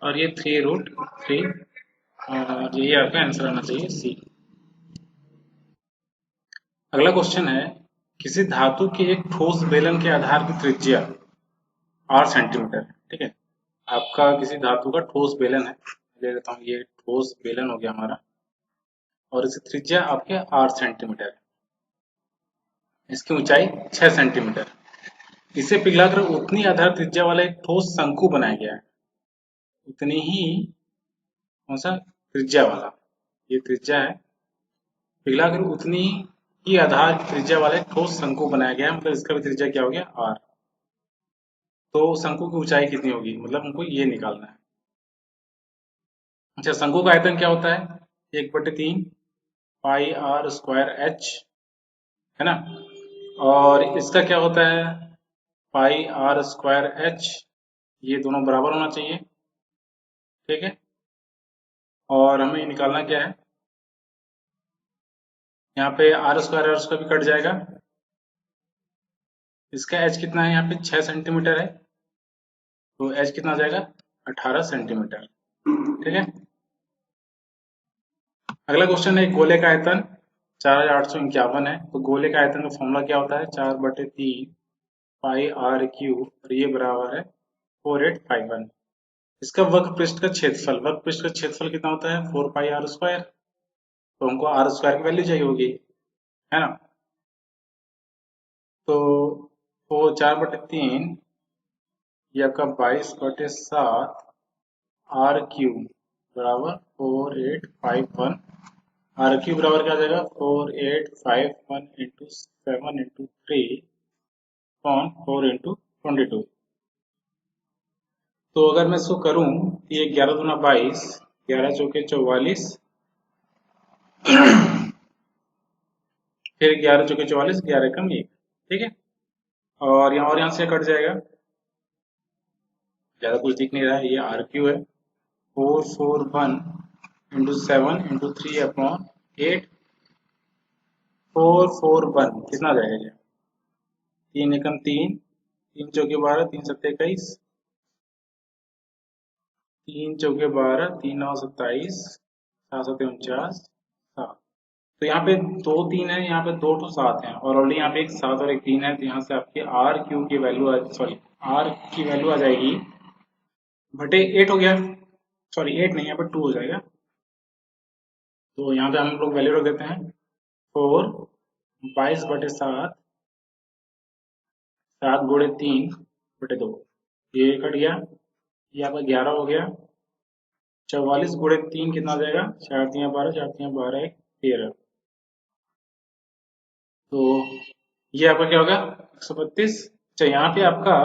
और ये 3√3, और ये आपका आंसर आना चाहिए सी। अगला क्वेश्चन है, किसी धातु के एक ठोस बेलन के आधार की त्रिज्या 8 सेंटीमीटर। ठीक है, आपका किसी धातु का ठोस बेलन है, ले लेता हूँ, ये ठोस बेलन हो गया हमारा, और इसकी त्रिज्या आपके 8 सेंटीमीटर है, इसकी ऊंचाई 6 सेंटीमीटर। इसे पिघलाकर उतनी आधार त्रिज्या वाला एक ठोस शंकु बनाया गया है, उतनी ही कौन सा त्रिज्या वाला, ये त्रिज्या है, पिघलाकर उतनी ही आधार त्रिज्या वाला एक ठोस शंकु बनाया गया है, मतलब इसका भी त्रिज्या क्या हो गया r। तो शंकु की ऊंचाई कितनी होगी, मतलब हमको ये निकालना है। अच्छा, शंकु का आयतन क्या होता है 1/3 पाई r स्क्वायर h, है ना, और इसका क्या होता है पाई r स्क्वायर h, ये दोनों बराबर होना चाहिए। ठीक है, और हमें निकालना क्या है, यहाँ पे r स्क्वायर भी कट जाएगा, इसका h कितना है यहाँ पे 6 सेंटीमीटर है, तो h कितना आ जाएगा 18 सेंटीमीटर। ठीक है, अगला क्वेश्चन है, गोले का आयतन 4851 है, तो गोले का आयतन का फॉर्मूला क्या होता है 4/3 पाई r क्यूब, और ये बराबर है 4851। इसका वक्र पृष्ठ का क्षेत्रफल, वक्र पृष्ठ का क्षेत्रफल कितना होता है 4 पाई r स्क्वायर, तो हमको r स्क्वायर की वैल्यू चाहिए होगी, है ना। तो वो 4/3, ये आपका 22/7 r क्यूब बराबर 4851, आर क्यूब बराबर क्या आ जाएगा 4851 इंटू 7 इंटू 3 अपॉन 4 इंटू 22। तो अगर मैं इसको करूं तो ये 11 दूना 22, 11 चौके 44, फिर 11 चौके 44, 11 कम 1। ठीक है, और यहाँ से कट जाएगा, ज्यादा कुछ दिख नहीं रहा है, ये आर क्यू है 441 इंटू 7 इंटू 3 अपॉन 8, 441 कितना आ जाएगा ये 3 एकम 3, 3 चौके 12, 3 सत्ते 21, 3 चौके 12, 3 9 27, 7 7 49, 7। तो यहाँ पे 2 3 है, यहाँ पे 2 तो 7 है, और ऑलरेडी यहाँ पे एक 7 और एक 3 है, तो यहाँ से आपके आर क्यू की वैल्यू सॉरी आर की वैल्यू आ जाएगी बटे 8 हो गया, सॉरी 8 नहीं, यहाँ पे 2 हो जाएगा। तो यहाँ पे हम लोग वैल्यू रख देते हैं 4, 22/7, 7 गुणे 3/2, ये कट गया, ये आपका 11 हो गया, 44 गुणे 3 कितना आ जाएगा 4 3 12, 4 3 12 13, तो ये आपका क्या होगा 132। अच्छा, यहाँ पे आपका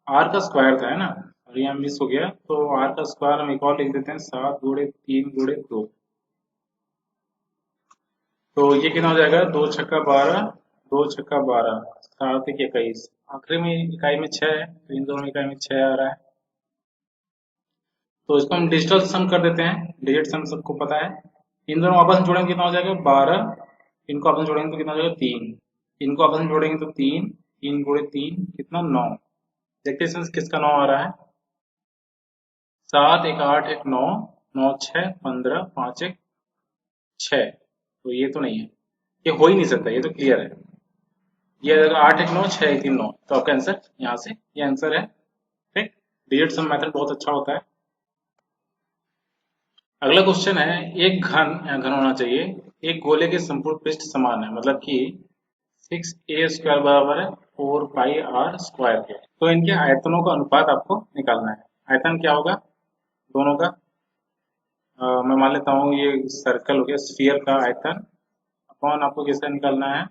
आर का स्क्वायर था, है ना, और यहाँ मिस हो गया, तो आर का स्क्वायर हम एक और लिख देते हैं 7 गुणे 3 गुणे 2, तो ये कितना हो जाएगा 2 छक्का 12, दो छक्का 12, 7 एक 21, आखिरी में इकाई में 6 है, तो इन दोनों इकाई में 6 आ रहा है। तो इसको हम डिजिटल सम कर देते हैं, डिजिट सम सबको पता है। इन दोनों आपस में जोड़ेंगे कितना हो जाएगा 12, इनको आपस में जोड़ेंगे तो कितना हो जाएगा 3, इनको आपस में जोड़ेंगे तो 3, 3 गुणे 3 कितना 9। देखते हैं इसमें से किसका 9 आ रहा है। 7 एक 8 एक 9, 9 6 15, 5 एक 6, तो ये तो नहीं है, ये हो ही नहीं सकता, ये तो क्लियर है। ये अगर 8 एक 9 6 एक 3 9, तो आपका आंसर यहाँ से ये आंसर है। ठीक, डिजिट सम मेथड बहुत अच्छा होता है। अगला क्वेश्चन है, एक घन, यहाँ घन होना चाहिए, एक गोले के संपूर्ण पृष्ठ समान है, मतलब कि 6a² बराबर है 4πr² के। तो इनके आयतनों का अनुपात आपको निकालना है। आयतन क्या होगा दोनों का, मैं मान लेता हूँ ये सर्कल हो गया, स्फीयर का आयतन अपॉन आपको किसका निकालना है,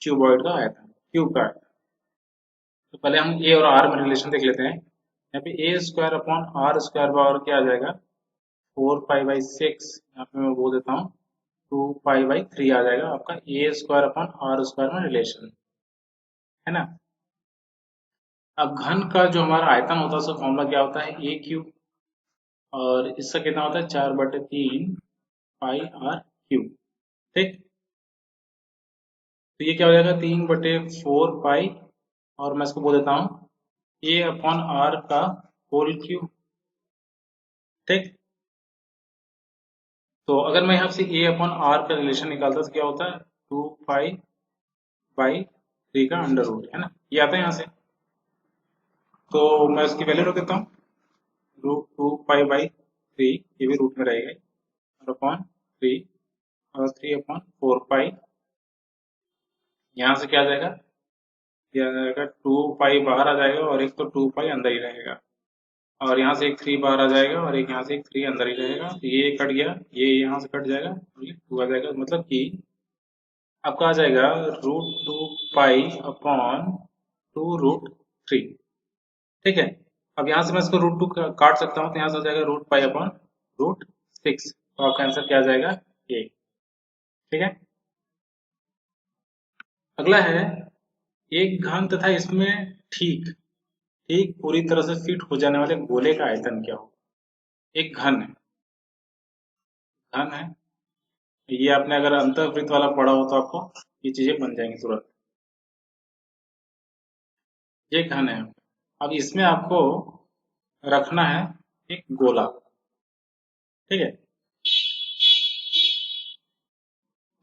क्यूबॉइड का आयतन, क्यूब का आयतन। तो पहले हम ए और आर में रिलेशन देख लेते हैं। यहाँ पे a² अपॉन r² बराबर क्या आ जाएगा 4π/6, यहाँ पे मैं बोल देता हूँ 2π/3 आ जाएगा आपका a² अपॉन r² में रिलेशन, है ना। अब घन का जो हमारा आयतन होता है उसका फॉर्मूला क्या होता है, ए क्यूब, और इसका कितना होता है 4/3 πr क्यूब। ठीक, तो ये क्या हो जाएगा 3/4 पाई, और मैं इसको बोल देता हूँ ए अपॉन आर का होल क्यूब। ठीक, तो अगर मैं यहाँ से ए अपॉन आर का रिलेशन निकालता तो क्या होता है 2π/3 का अंडर रूट, है ना, ये आता है यहाँ से। तो मैं उसकी वैल्यू रख देता हूँ, रूट 2π/3, ये भी रूट में रहेगा, और अपॉन 3, और 3/4 पाई, यहाँ से क्या आ जाएगा, ये आ जाएगा 2π बाहर आ जाएगा, और एक तो 2π अंदर ही रहेगा, और यहाँ से एक 3 बाहर आ जाएगा, और एक यहाँ से एक 3 अंदर ही रहेगा, तो ये कट गया, ये यहाँ से कट जाएगा, और ये 2 आ जाएगा, मतलब कि आपका आ जाएगा √2π/2√3। ठीक है, अब यहाँ से मैं इसको √2 काट सकता हूँ, तो यहाँ से आ जाएगा √π/√6, तो आपका आंसर क्या आ जाएगा ये। ठीक है, अगला है, एक घन तथा इसमें ठीक ठीक पूरी तरह से फिट हो जाने वाले गोले का आयतन क्या हो। एक घन है, ये आपने अगर अंतःवृत्त वाला पढ़ा हो तो आपको ये चीजें बन जाएंगी तुरंत। ये घन है, अब इसमें आपको रखना है एक गोला। ठीक है,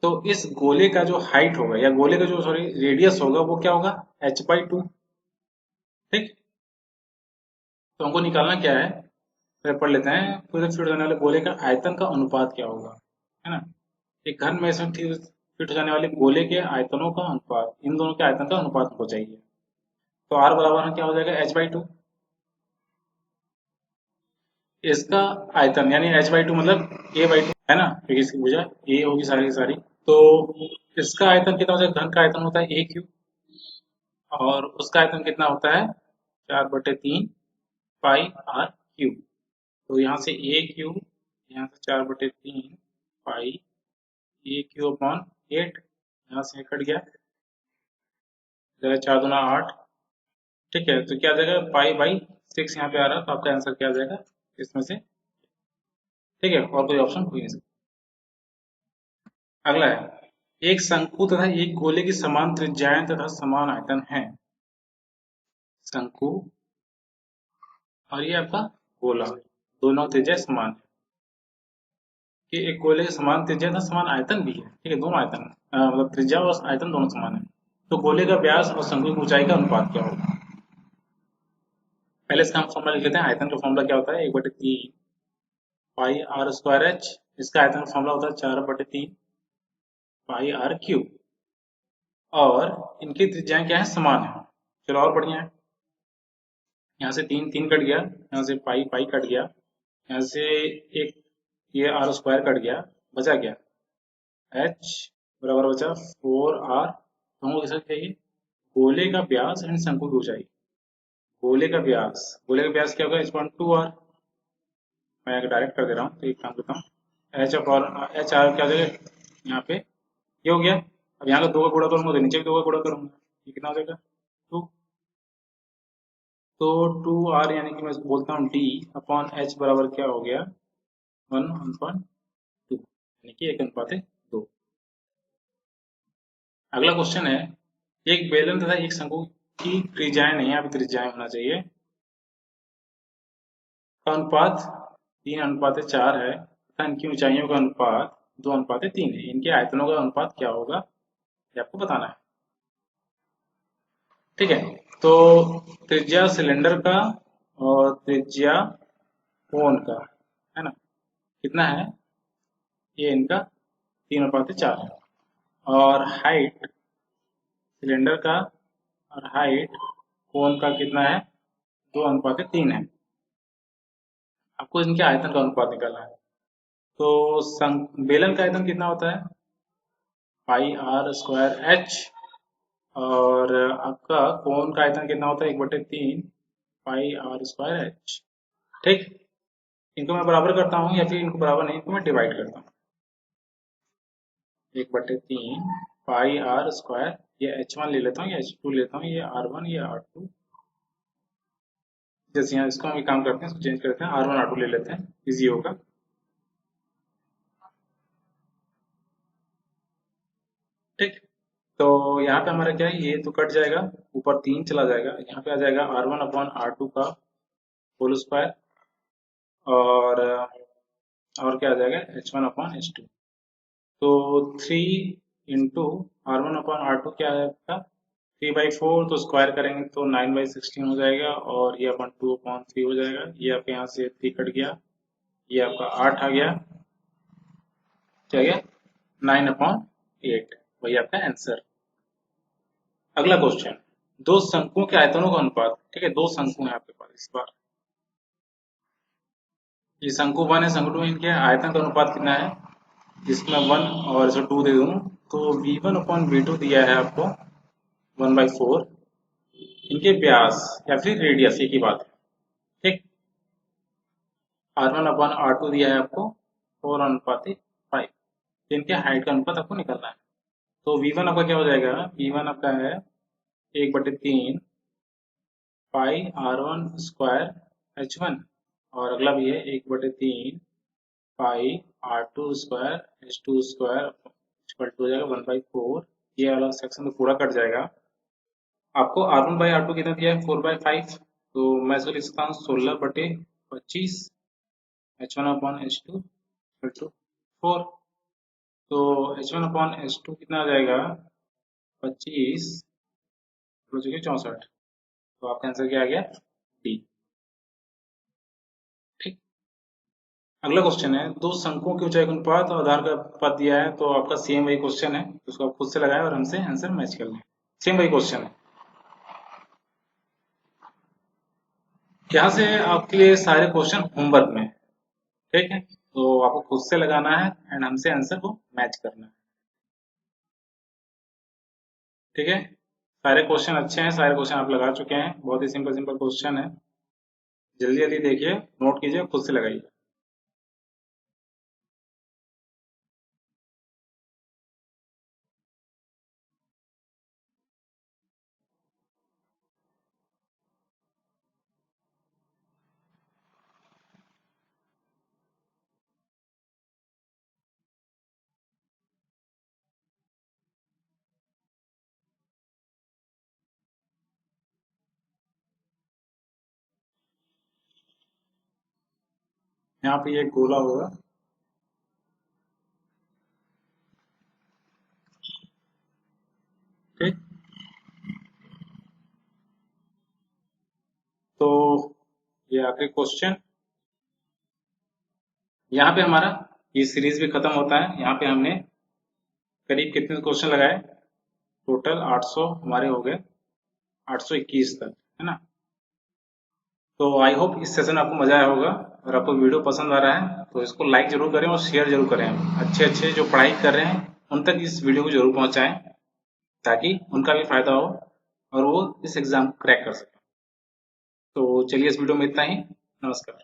तो इस गोले का जो हाइट होगा, या गोले का जो सॉरी रेडियस होगा, वो क्या होगा h/2। ठीक, तो हमको निकालना क्या है, फिर पढ़ लेते हैं। पूरे फिट होने वाले गोले का आयतन का अनुपात क्या होगा, है ना। एक घन में इसमें फिट हो जाने वाले गोले के आयतनों का अनुपात, इन दोनों के आयतन का अनुपात हमको चाहिए। तो r बराबर में क्या हो जाएगा h/2, इसका आयतन यानी h/2 मतलब a/2, है ना, क्योंकि इसकी भुजा a होगी सारी की सारी। तो इसका आयतन कितना होता है, घन का आयतन होता है a क्यूब, और उसका आयतन कितना होता है 4/3 πr क्यूब। तो यहाँ से a क्यूब, यहाँ से 4/3 पाई a क्यूब अपॉन 8, यहाँ से कट गया, 4 दूना 8। ठीक है, तो क्या आ जाएगा π/6 यहाँ पे आ रहा है, तो आपका आंसर क्या आ जाएगा इसमें से। ठीक है, और कोई ऑप्शन हो ही नहीं सकता। अगला है, एक शंकु तथा एक गोले की समान त्रिज्याएं तथा समान आयतन है। शंकु और ये आपका गोला, दोनों त्रिज्या समान है, कि एक गोले की समान त्रिज्या तथा समान आयतन भी है। ठीक है, दोनों आयतन मतलब त्रिज्या और आयतन दोनों समान है। तो गोले का व्यास और शंकु की ऊंचाई का अनुपात क्या होगा। पहले इसका हम फॉर्मूला लिख लेते हैं। आयतन का फॉर्मूला क्या होता है 1/3 πr²h, इसका आयतन का फॉर्मूला होता है 4/3 πr क्यूब, और इनकी त्रिज्याएं क्या है समान है। चलो और बढ़िया है, यहाँ से 3 3 कट गया, यहाँ से पाई पाई कट गया, यहाँ से एक ये r² कट गया, बचा क्या h बराबर बचा 4r। तो हमको किसका चाहिए, गोले का व्यास एंड शंकु की ऊंचाई। गोले का व्यास क्या होगा h/2r, मैं डायरेक्ट कर दे रहा हूँ, तो एक काम करता हूँ h अपॉन h r क्या हो जाएगा यहाँ पे, ये हो गया, अब यहाँ का 2 का गुणा करूंगा तो नीचे भी 2 का गुणा करूंगा, ये कितना हो जाएगा 2। तो 2r यानी कि मैं बोलता हूँ d अपॉन h बराबर क्या हो गया 1/2, यानी कि 1:2। अगला क्वेश्चन है, एक बेलन तथा एक शंकु की त्रिज्याएं नहीं है, अभी त्रिज्याएं होना चाहिए, का अनुपात 3:4 है तथा इनकी ऊंचाइयों का अनुपात 2:3 है। इनके आयतनों का अनुपात क्या होगा ये आपको बताना है। ठीक है, तो त्रिज्या सिलेंडर का और त्रिज्या कोन का है ना, कितना है, ये इनका 3:4 है। और हाइट सिलेंडर का और हाइट कोन का कितना है 2:3 है। आपको इनके आयतन का अनुपात निकालना है। तो बेलन का आयतन कितना होता है पाई आर स्क्वायर एच, और आपका कोन का आयतन कितना होता है 1/3 पाई आर स्क्वायर एच। ठीक, इनको मैं बराबर करता हूँ या फिर इनको बराबर नहीं, इनको मैं डिवाइड करता हूँ। 1/3 पाई आर स्क्वायर, ये h1 ले लेता हूँ, ये h2 लेता हूँ, ये r1 ये r2। जैसे यहाँ इसको हम काम करते हैं, इसको चेंज करते हैं, r1 r2 ले लेते हैं, इजी होगा। ठीक, तो यहाँ पे हमारा क्या है, ये तो कट जाएगा, ऊपर 3 चला जाएगा, यहाँ पे आ जाएगा r1/r2 का होल स्क्वायर, और क्या आ जाएगा h1/h2। तो 3 इंटू r1/r2 क्या है आपका 3/4, तो स्क्वायर करेंगे तो 9/16 हो जाएगा, और ये अपन 2/3 हो जाएगा। ये आपके यहाँ से 3 कट गया, ये आपका 8 आ गया, क्या गया 9/8, वही आपका आंसर। अगला क्वेश्चन, दो शंकुओं के आयतनों का अनुपात। ठीक है, दो शंकु हैं आपके पास इस बार, ये शंकु 1 है शंकु 2, इनके आयतन का अनुपात कितना है, जिसमें 1 और इसको 2 दे दूं तो v1/v2 दिया है आपको 1/4। इनके व्यास या फिर रेडियस एक ही बात है। ठीक, r1/r2 दिया है आपको 4:5। इनके हाइट का अनुपात आपको निकालना है। तो v1 आपका क्या हो जाएगा, v1 आपका है 1/3 पाई r1 स्क्वायर h1, और अगला भी है 1/3 pi r2 square h2 square equal to हो जाएगा 1/4। ये वाला सेक्शन तो पूरा कट जाएगा। आपको r1/r2 कितना दिया है 4/5, तो मैं इसको लिख सकता हूँ 16/25 h1/h2 इक्वल टू 4। तो h1/h2 कितना आ जाएगा 25 हो चुके 64, तो आपका आंसर क्या आ गया डी। ठीक, अगला क्वेश्चन है, दो शंकुओं की ऊंचाई का अनुपात और आधार का अनुपात दिया है, तो आपका सेम वही क्वेश्चन है, उसको आप खुद से लगाएं और हमसे आंसर मैच कर लें। सेम वही क्वेश्चन है, यहाँ से आपके लिए सारे क्वेश्चन होमवर्क में। ठीक है, तो आपको खुद से लगाना है एंड हमसे आंसर को मैच करना है। ठीक है, सारे क्वेश्चन अच्छे हैं, सारे क्वेश्चन आप लगा चुके हैं, बहुत ही सिंपल सिंपल क्वेश्चन है। जल्दी जल्दी देखिए, नोट कीजिए, खुद से लगाइए। यहाँ पे ये गोला होगा, ठीक, तो ये आखिरी क्वेश्चन, यहाँ पे हमारा ये सीरीज भी खत्म होता है। यहाँ पे हमने करीब कितने क्वेश्चन लगाए, टोटल 800 हमारे हो गए, 821 तक, है ना। तो आई होप इस सेशन आपको मजा आया होगा, और आपको वीडियो पसंद आ रहा है तो इसको लाइक जरूर करें और शेयर जरूर करें। अच्छे अच्छे जो पढ़ाई कर रहे हैं उन तक इस वीडियो को जरूर पहुंचाएं, ताकि उनका भी फायदा हो और वो इस एग्जाम को क्रैक कर सकें। तो चलिए इस वीडियो में इतना ही, नमस्कार।